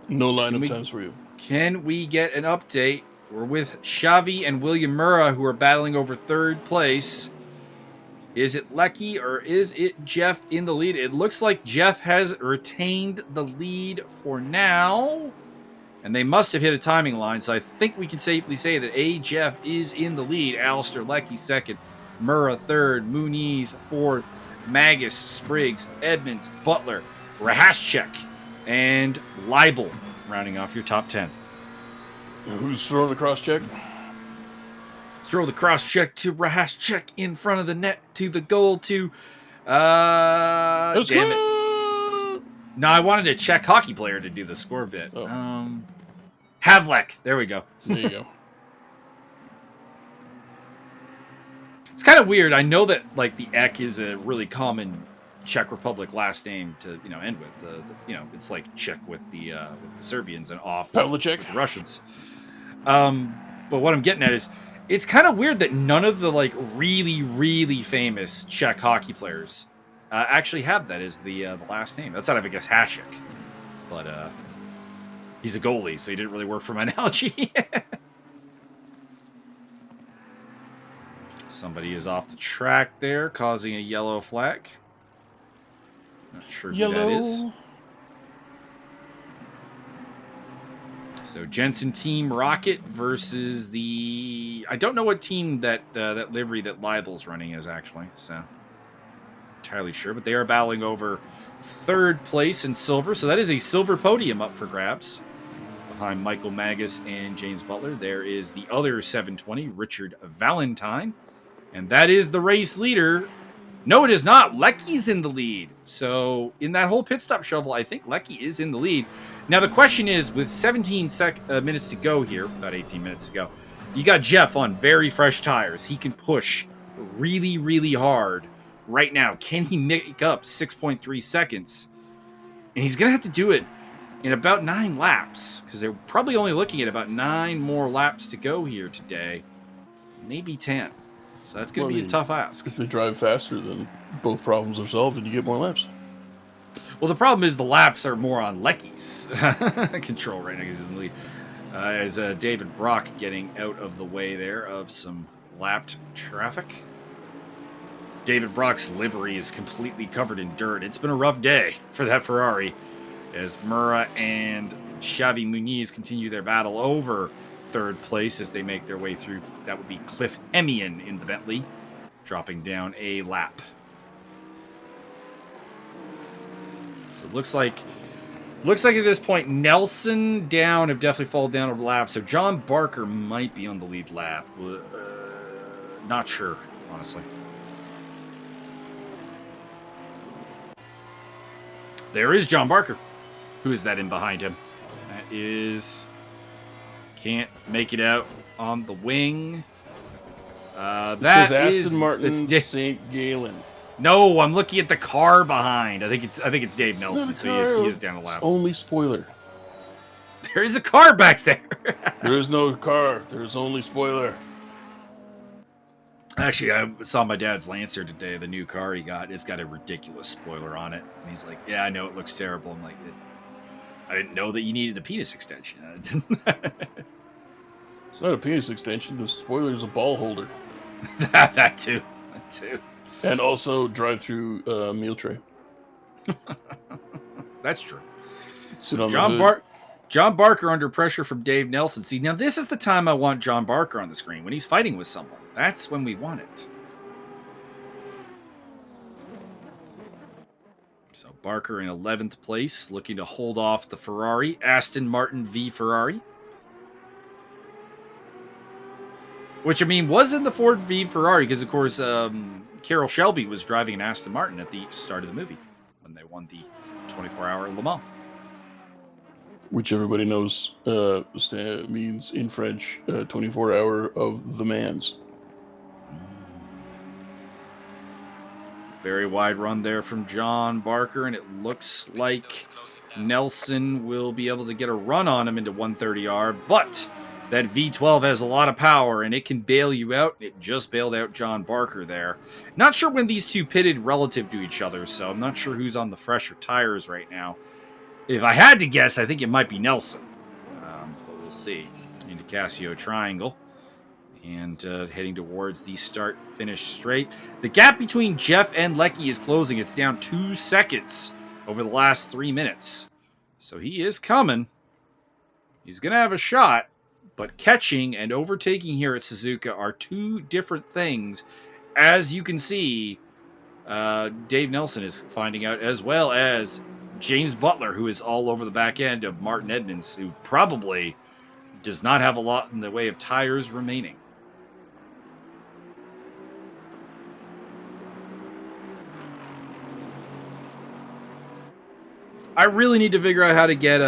No line of times for you. Can we get an update? We're with Xavi and William Murrah, who are battling over 3rd place. Is it Leckie or is it Jeff in the lead? It looks like Jeff has retained the lead for now. And they must have hit a timing line, so I think we can safely say that Jeff is in the lead. Alistair Leckie 2nd, Murrah 3rd, Muniz 4th, Magas, Spriggs, Edmonds, Butler, Rahaschek, and Weibel rounding off your top 10. Who's throwing the cross check? Throw the cross check to Rahaschek in front of the net to the goal to damn it. No, I wanted a Czech hockey player to do the score bit. Oh. Havlek. There we go. There you go. It's kind of weird. I know that like the Ek is a really common Czech Republic last name to end with. It's like Czech with the Serbians and off with the Russians. But what I'm getting at is it's kind of weird that none of the like really really famous Czech hockey players actually have that as the last name. Outside of I guess Hasek, but he's a goalie, so he didn't really work for my analogy. Somebody is off the track there, causing a yellow flag. Not sure who that is. So Jensen Team Rocket versus the... I don't know what team that livery that Libel's running is, actually. So, entirely sure. But they are battling over third place in silver. So that is a silver podium up for grabs. Behind Michael Magas and James Butler, there is the other 720, Richard Valentine. And that is the race leader. No, it is not. Lecky's in the lead. So in that whole pit stop shovel, I think Lecky is in the lead. Now the question is, with 17 minutes to go here, about 18 minutes to go, you got Jeff on very fresh tires. He can push really, really hard right now. Can he make up 6.3 seconds? And he's going to have to do it in about 9 laps, because they're probably only looking at about 9 more laps to go here today. Maybe 10. So that's going to be a tough ask. If they drive faster, then both problems are solved and you get more laps. Well, the problem is the laps are more on Lecky's control right now. He's in the lead. As David Brock getting out of the way there of some lapped traffic. David Brock's livery is completely covered in dirt. It's been a rough day for that Ferrari as Mura and Xavi Muniz continue their battle over third place as they make their way through. That would be Cliff Hemian in the Bentley, dropping down a lap. So it looks like at this point, Nelson down have definitely fallen down a lap. So John Barker might be on the lead lap. Not sure, honestly. There is John Barker. Who is that in behind him? That is... Can't make it out on the wing. That is Aston Martin St. Gallen. No, I'm looking at the car behind. I think it's Dave Nelson, so he is down a lap. It's only spoiler. There is a car back there. There is no car. There is only spoiler. Actually, I saw my dad's Lancer today. The new car he got. It's got a ridiculous spoiler on it. And he's like, yeah, I know it looks terrible. I'm like, I didn't know that you needed a penis extension. It's not a penis extension. The spoiler is a ball holder. That too. And also drive-through meal tray. That's true. Sit on the hood. John Barker under pressure from Dave Nelson. See, now this is the time I want John Barker on the screen, when he's fighting with someone. That's when we want it. So Barker in 11th place, looking to hold off the Ferrari. Aston Martin v Ferrari. Which, I mean, was in the Ford v Ferrari, because, of course, Carroll Shelby was driving an Aston Martin at the start of the movie when they won the 24-hour Le Mans. Which everybody knows means in French, 24-hour of the Mans. Very wide run there from John Barker, and it looks like Nelson will be able to get a run on him into 130R, but that V12 has a lot of power, and it can bail you out. It just bailed out John Barker there. Not sure when these two pitted relative to each other, so I'm not sure who's on the fresher tires right now. If I had to guess, I think it might be Nelson. But we'll see. Into Casio Triangle. And heading towards the start-finish straight. The gap between Jeff and Lecky is closing. It's down 2 seconds over the last 3 minutes. So he is coming. He's going to have a shot. But catching and overtaking here at Suzuka are two different things. As you can see, Dave Nelson is finding out, as well as James Butler, who is all over the back end of Martin Edmonds, who probably does not have a lot in the way of tires remaining. I really need to figure out how to get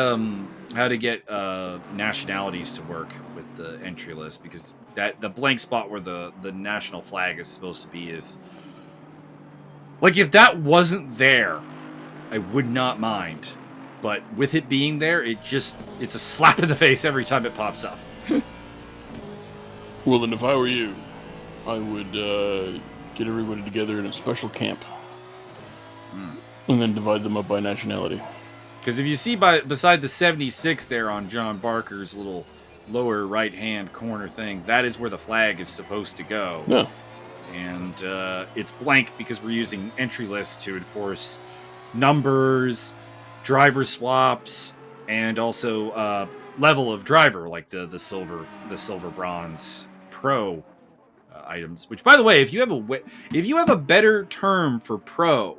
nationalities to work with the entry list, because that the blank spot where the national flag is supposed to be is like, if that wasn't there, I would not mind. But with it being there, it's a slap in the face every time it pops up. Well, then if I were you, I would get everybody together in a special camp. And then divide them up by nationality. Because if you see beside the 76 there on John Barker's little lower right-hand corner thing, that is where the flag is supposed to go. No. And it's blank because we're using entry lists to enforce numbers, driver swaps, and also level of driver, like the silver bronze pro items. Which, by the way, if you have a better term for pro,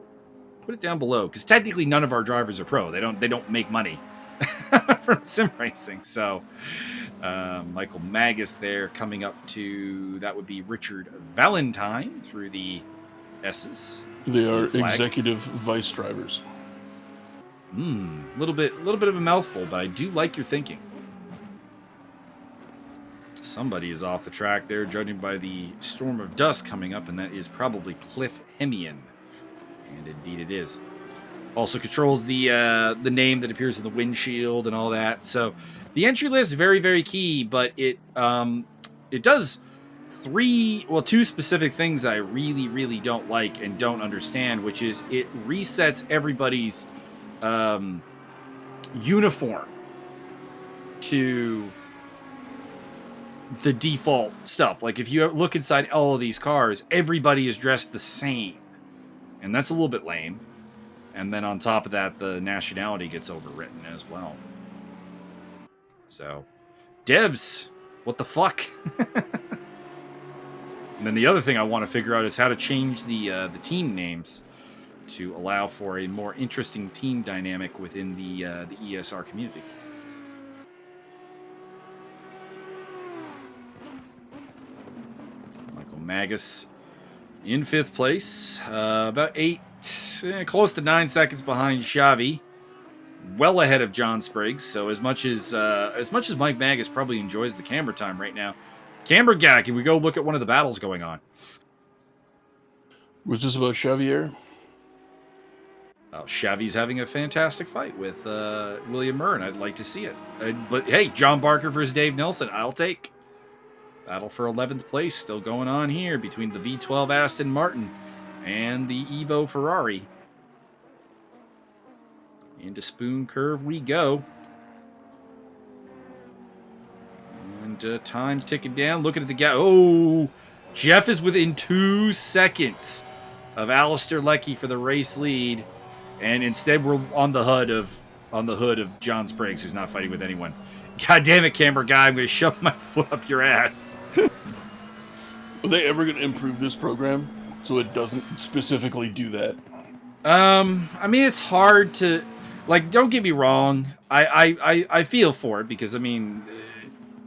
put it down below, because technically none of our drivers are pro. They don't make money from sim racing. So Michael Magas there coming up to, that would be Richard Valentine through the S's. They are executive vice drivers. Little bit of a mouthful, but I do like your thinking. Somebody is off the track there, judging by the storm of dust coming up, and that is probably Cliff Hemian. And indeed it is. Also controls the name that appears in the windshield and all that. So the entry list, very, very key, but it does two specific things that I really, really don't like and don't understand, which is it resets everybody's uniform to the default stuff. Like if you look inside all of these cars, everybody is dressed the same, and that's a little bit lame. And then on top of that, the nationality gets overwritten as well. So, devs, what the fuck? And then the other thing I want to figure out is how to change the team names to allow for a more interesting team dynamic within the ESR community. Magas in 5th place, about close to 9 seconds behind Xavi, well ahead of John Spriggs. So as much as Mike Magas probably enjoys the camera time right now, camera guy, can we go look at one of the battles going on? Was this about Xavier? Oh, Xavi's having a fantastic fight with William Murren. I'd like to see it. But hey, John Barker versus Dave Nelson, I'll take. Battle for 11th place still going on here between the V12 Aston Martin and the Evo Ferrari. Into Spoon Curve we go. And time's ticking down. Looking at the gap. Oh, Jeff is within 2 seconds of Alistair Leckie for the race lead. And instead we're on the hood of John Spriggs, who's not fighting with anyone. God damn it, camera guy, I'm going to shove my foot up your ass. Are they ever going to improve this program so it doesn't specifically do that? I mean, it's hard to... Like, don't get me wrong. I feel for it because, I mean,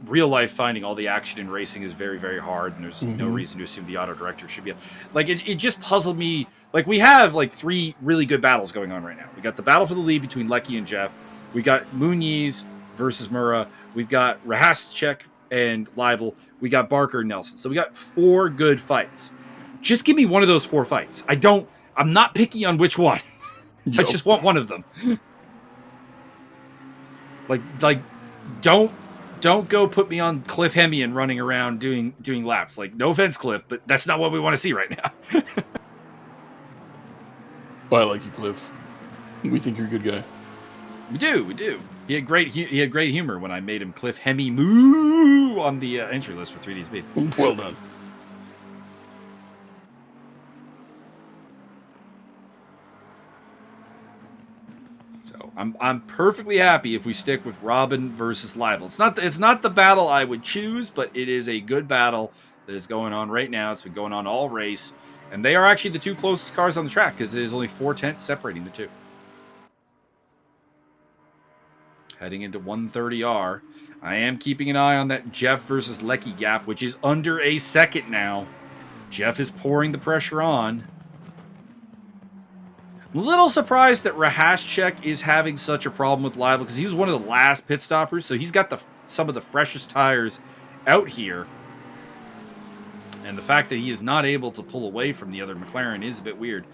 real life finding all the action in racing is very, very hard, and there's no reason to assume the auto director should be... Like, it just puzzled me. Like, we have, like, 3 really good battles going on right now. We got the battle for the lead between Leckie and Jeff. We got Muniz versus Murrah. We've got Rahascek and Leibel. We got Barker and Nelson. So we got 4 good fights. Just give me one of those 4 fights. I'm not picky on which one. Yep. I just want one of them. Like, don't go put me on Cliff Hemian running around doing laps. Like, no offense, Cliff, but that's not what we want to see right now. I like you, Cliff. We think you're a good guy. We do. He had great humor when I made him Cliff Hemi Moo on the entry list for 3D Speed. Well done. So I'm perfectly happy if we stick with Robin versus Leibel. It's not the battle I would choose, but it is a good battle that is going on right now. It's been going on all race, and they are actually the 2 closest cars on the track because there's only 4 tenths separating the 2. Heading into 130R. I am keeping an eye on that Jeff versus Leckie gap, which is under a second now. Jeff is pouring the pressure on. I'm a little surprised that Rahascek is having such a problem with Leibel because he was one of the last pit stoppers, so he's got some of the freshest tires out here. And the fact that he is not able to pull away from the other McLaren is a bit weird.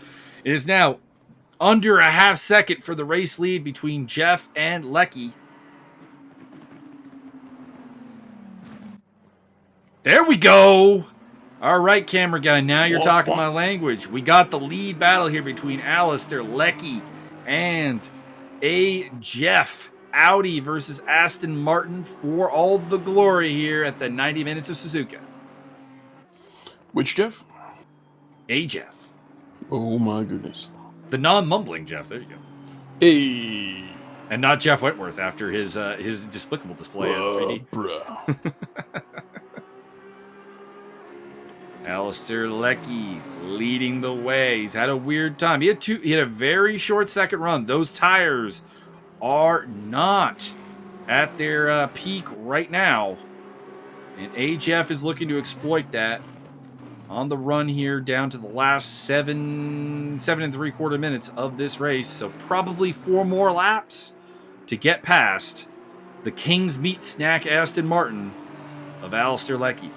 It is now under a half second for the race lead between Jeff and Leckie. There we go. All right, camera guy, now you're talking my language. We got the lead battle here between Alistair Leckie and a Jeff. Audi versus Aston Martin for all the glory here at the 90 minutes of Suzuka. Which Jeff? A Jeff. Oh my goodness. The non-mumbling Jeff. There you go. Hey. And not Jeff Whitworth after his despicable display at 3D. Bruh. Alistair Leckie leading the way. He's had a weird time. He had a very short second run. Those tires are not at their peak right now. And HF is looking to exploit that on the run here down to the last 7 3/4 minutes of this race. So probably 4 more laps to get past the King's Meat Snack Aston Martin of Alistair Leckie,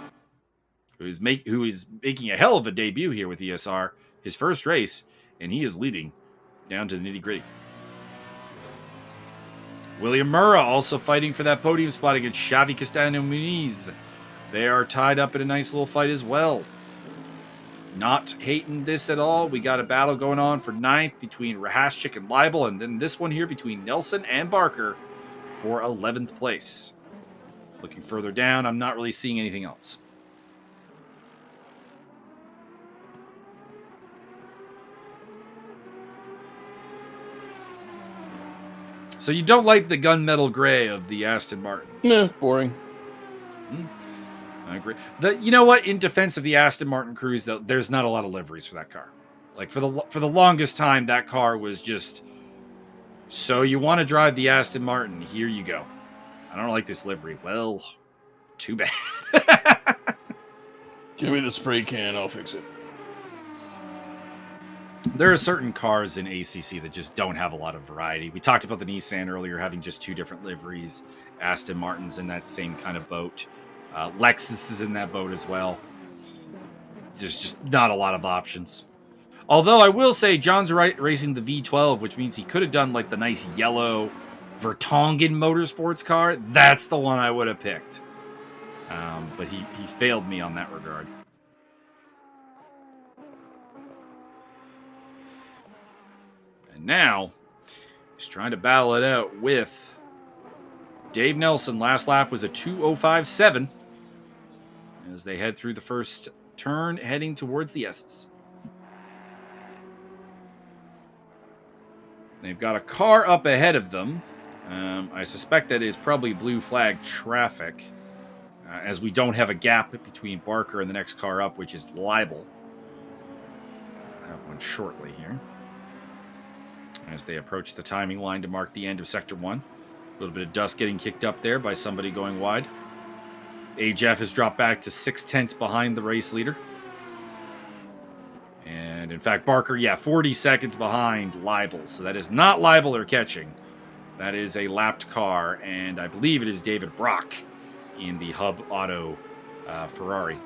who is making a hell of a debut here with ESR, his first race, and he is leading down to the nitty-gritty. William Murrah also fighting for that podium spot against Xavi Castaño-Muniz. They are tied up in a nice little fight as well. Not hating this at all. We got a battle going on for 9th between Rahashchik and Leibel, and then this one here between Nelson and Barker for 11th place. Looking further down, I'm not really seeing anything else. So you don't like the gunmetal gray of the Aston Martins? Nah, boring. I agree. You know what? In defense of the Aston Martin crews, though, there's not a lot of liveries for that car. Like for the longest time, that car was just. So you want to drive the Aston Martin? Here you go. I don't like this livery. Well, too bad. Give me the spray can. I'll fix it. There are certain cars in ACC that just don't have a lot of variety. We talked about the Nissan earlier having just 2 different liveries. Aston Martin's in that same kind of boat. Lexus is in that boat as well. There's just not a lot of options. Although I will say John's racing the V12, which means he could have done like the nice yellow Vertonghen Motorsports car. That's the one I would have picked. But he failed me on that regard. And now he's trying to battle it out with Dave Nelson. Last lap was a 2:05.7 as they head through the first turn, heading towards the S's. They've got a car up ahead of them. I suspect that is probably blue flag traffic, as we don't have a gap between Barker and the next car up, which is Leibel. I'll have one shortly here. As they approach the timing line to mark the end of Sector 1. A little bit of dust getting kicked up there by somebody going wide. HF has dropped back to 6/10 behind the race leader. And in fact, Barker, 40 seconds behind Leibel. So that is not Leibel or catching. That is a lapped car, and I believe it is David Brock in the Hub Auto Ferrari.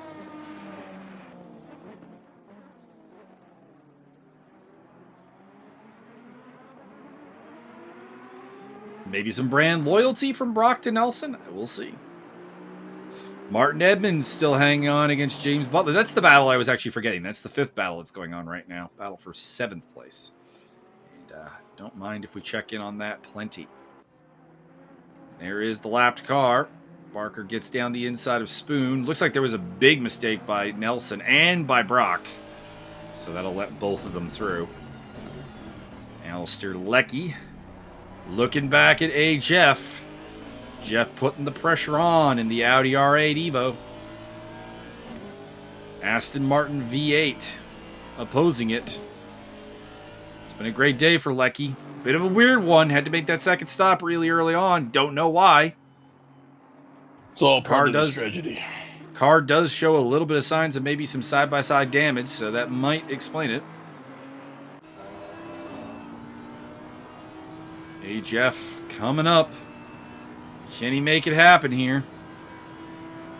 Maybe some brand loyalty from Brock to Nelson? We'll see. Martin Edmonds still hanging on against James Butler. That's the battle I was actually forgetting. That's the 5th battle that's going on right now. Battle for 7th place. And don't mind if we check in on that plenty. There is the lapped car. Barker gets down the inside of Spoon. Looks like there was a big mistake by Nelson and by Brock. So that'll let both of them through. Alistair Leckie looking back at HF. Jeff putting the pressure on in the Audi R8 Evo. Aston Martin V8 opposing it. It's been a great day for Leckie. Bit of a weird one. Had to make that second stop really early on. Don't know why. It's all part of this tragedy. Car does show a little bit of signs of maybe some side-by-side damage, so that might explain it. HF coming up. Can he make it happen here?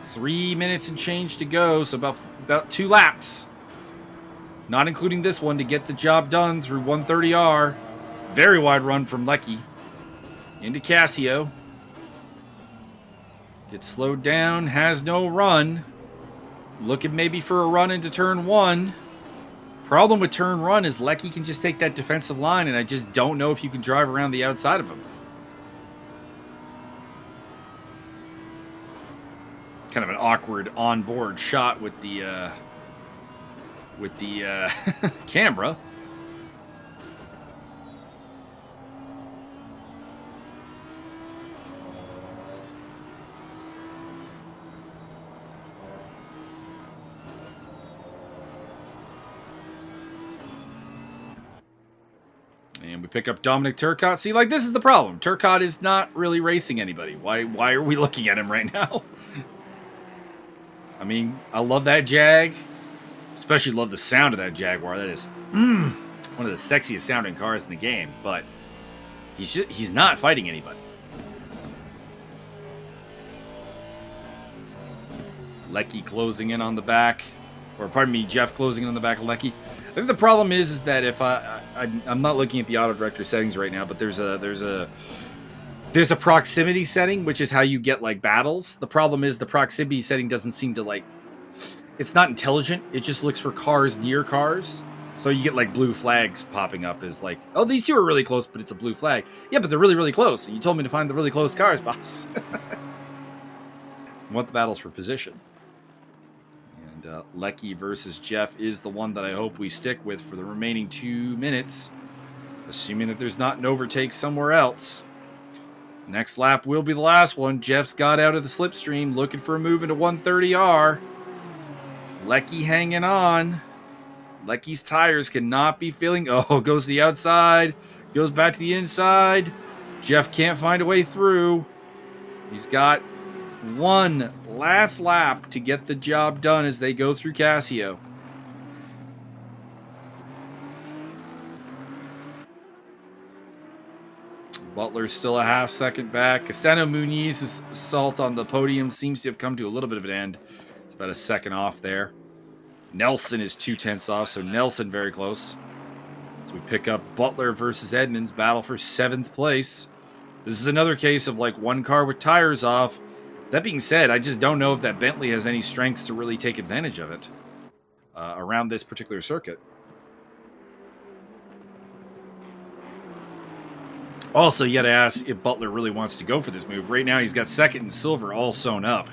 3 minutes and change to go, so about 2 laps. Not including this one to get the job done through 130R. Very wide run from Leckie. Into Casio. Gets slowed down, has no run. Looking maybe for a run into turn 1. Problem with turn 1 is Leckie can just take that defensive line, and I just don't know if you can drive around the outside of him. Kind of an awkward onboard shot with the camera. we pick up Dominic Turcotte. See, like, this is the problem. Turcotte is not really racing anybody. Why are we looking at him right now? I mean, I love that Jag. Especially love the sound of that Jaguar. That is one of the sexiest sounding cars in the game. But he's not fighting anybody. Lecky closing in on the back. Or pardon me, Jeff closing in on the back of Lecky. I think the problem is that if I'm not looking at the auto director settings right now, but there's a proximity setting, which is how you get like battles. The problem is the proximity setting doesn't seem to like, it's not intelligent. It just looks for cars near cars. So you get like blue flags popping up as like, oh, these two are really close, but it's a blue flag. Yeah, but they're really, really close. And you told me to find the really close cars, boss. I want the battles for position. And Lecky versus Jeff is the one that I hope we stick with for the remaining 2 minutes, assuming that there's not an overtake somewhere else. Next lap will be the last one. Jeff's got out of the slipstream, looking for a move into 130R. Lecky hanging on. Lecky's tires cannot be feeling... Oh, goes to the outside. Goes back to the inside. Jeff can't find a way through. He's got one last lap to get the job done as they go through Casio. Butler's still a half second back. Castano Muniz's assault on the podium seems to have come to a little bit of an end. It's about a second off there. Nelson is 2/10 off, so Nelson very close. So we pick up Butler versus Edmonds, battle for 7th place. This is another case of like one car with tires off. That being said, I just don't know if that Bentley has any strengths to really take advantage of it around this particular circuit. Also, you gotta ask if Butler really wants to go for this move. Right now, he's got second and silver all sewn up.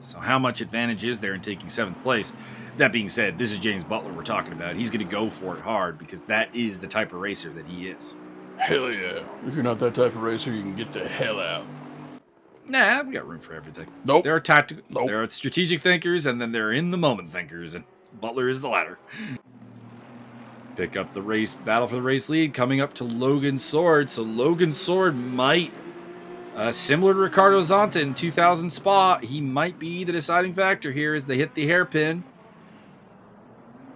So how much advantage is there in taking 7th place? That being said, this is James Butler we're talking about. He's going to go for it hard because that is the type of racer that he is. Hell yeah. If you're not that type of racer, you can get the hell out. Nah, we got room for everything. Nope. There are tactical, Nope. There are strategic thinkers, and then there are in the moment thinkers, and Butler is the latter. Pick up the race, battle for the race lead, coming up to Logan Sword. So Logan Sword might, similar to Ricardo Zonta in 2000 Spa, he might be the deciding factor here as they hit the hairpin.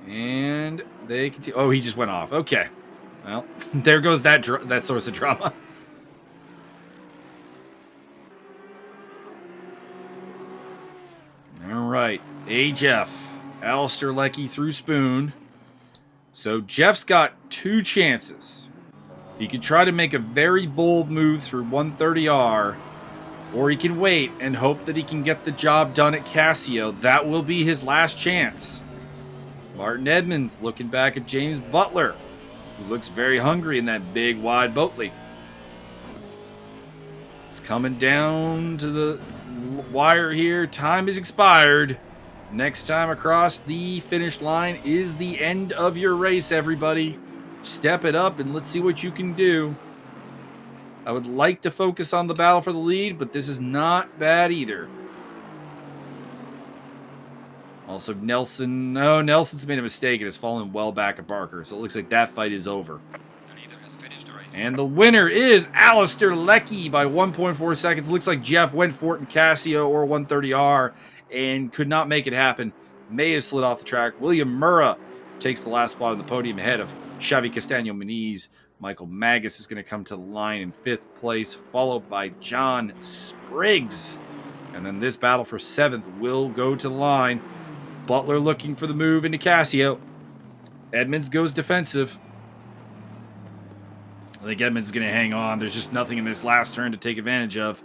And they continue. Oh, he just went off. Okay. Well, there goes that source of drama. All right. Jeff. Alistair Lecky through Spoon. So Jeff's got 2 chances. He can try to make a very bold move through 130R, or he can wait and hope that he can get the job done at Casio. That will be his last chance. Martin Edmonds looking back at James Butler, who looks very hungry in that big, wide Boatley. It's coming down to the wire here. Time is expired. Next time across the finish line is the end of your race, everybody. Step it up and let's see what you can do. I would like to focus on the battle for the lead, but this is not bad either. Also, Nelson... No, Nelson's made a mistake and has fallen well back at Barker, so it looks like that fight is over. And the winner is Alistair Lecky by 1.4 seconds. Looks like Jeff went for it in Casio or 130R and could not make it happen. May have slid off the track. William Murrah takes the last spot on the podium ahead of Xavi Castaño Muniz. Michael Magas is going to come to the line in 5th place, followed by John Spriggs. And then this battle for 7th will go to the line. Butler looking for the move into Casio. Edmonds goes defensive. I think Edmonds is going to hang on. There's just nothing in this last turn to take advantage of.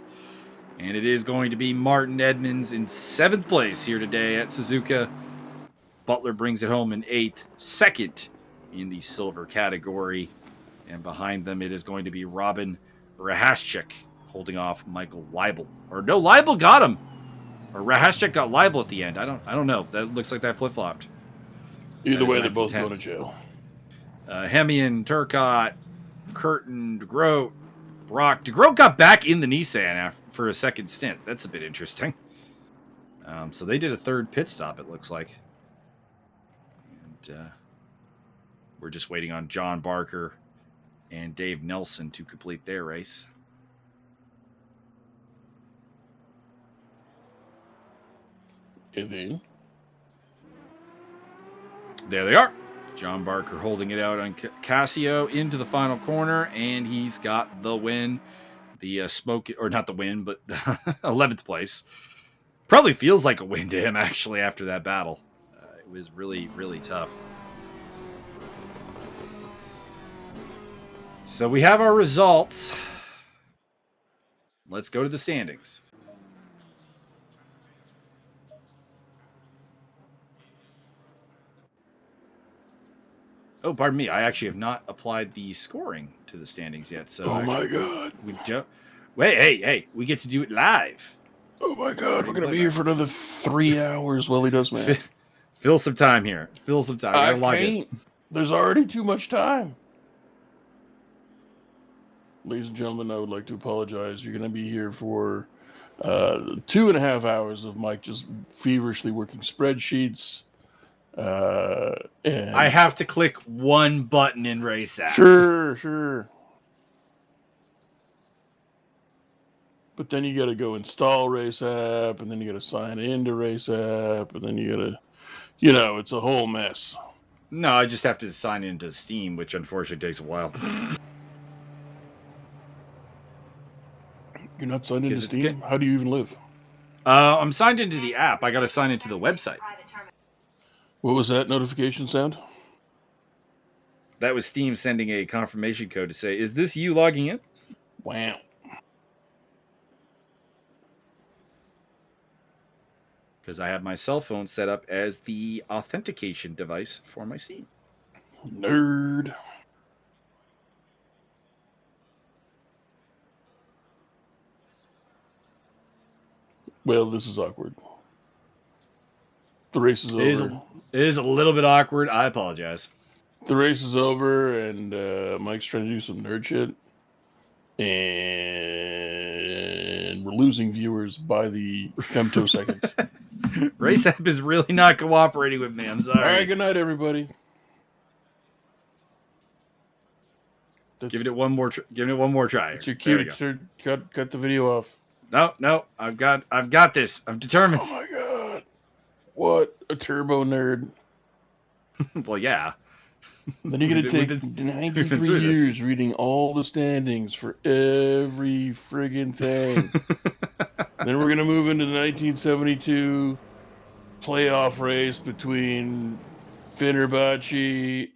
And it is going to be Martin Edmonds in 7th place here today at Suzuka. Butler brings it home in 8th, 2nd in the silver category. And behind them, it is going to be Robin Rahaschik holding off Michael Leibel. Or no, Leibel got him. Or Rahaschik got Leibel at the end. I don't know. That looks like that flip-flopped. Either way, they're both going to jail. Hemian, Turcotte, Curtin, DeGroat, Brock. DeGroat got back in the Nissan for a second stint. That's a bit interesting. So they did a 3rd pit stop, it looks like. And we're just waiting on John Barker and Dave Nelson to complete their race. And then There they are. John Barker holding it out on Casio into the final corner, and he's got the win. The smoke, or not the win, but 11th place. Probably feels like a win to him, actually, after that battle. It was really, really tough. So we have our results. Let's go to the standings. Oh, pardon me. I actually have not applied the scoring to the standings yet. So oh my god. We don't. Wait, hey, we get to do it live. Oh my god, we're gonna be here for another 3 hours while he does math. Fill some time here. Fill some time. I gotta can't. There's already too much time. Ladies and gentlemen, I would like to apologize. You're gonna be here for 2.5 hours of Mike just feverishly working spreadsheets. And I have to click one button in Race App. Sure. But then you got to go install Race App, and then you got to sign into Race App, and then you got to, it's a whole mess. No, I just have to sign into Steam, which unfortunately takes a while. You're not signed into Steam? How do you even live? I'm signed into the app. I got to sign into the website. What was that notification sound? That was Steam sending a confirmation code to say, "Is this you logging in?" Wow. Because I have my cell phone set up as the authentication device for my Steam. Nerd. Well, this is awkward. The race is over. It is a little bit awkward. I apologize. The race is over, and Mike's trying to do some nerd shit. And we're losing viewers by the femtosecond. Race App is really not cooperating with me. I'm sorry. All right, good night, everybody. Give it one more. Give it one more try. It's your cue. Cut the video off. No. I've got this. I'm determined. Oh my god! What a turbo nerd. Well, yeah. Then you're gonna take 93 years reading all the standings for every friggin' thing. Then we're gonna move into the 1972 playoff race between Fenerbahce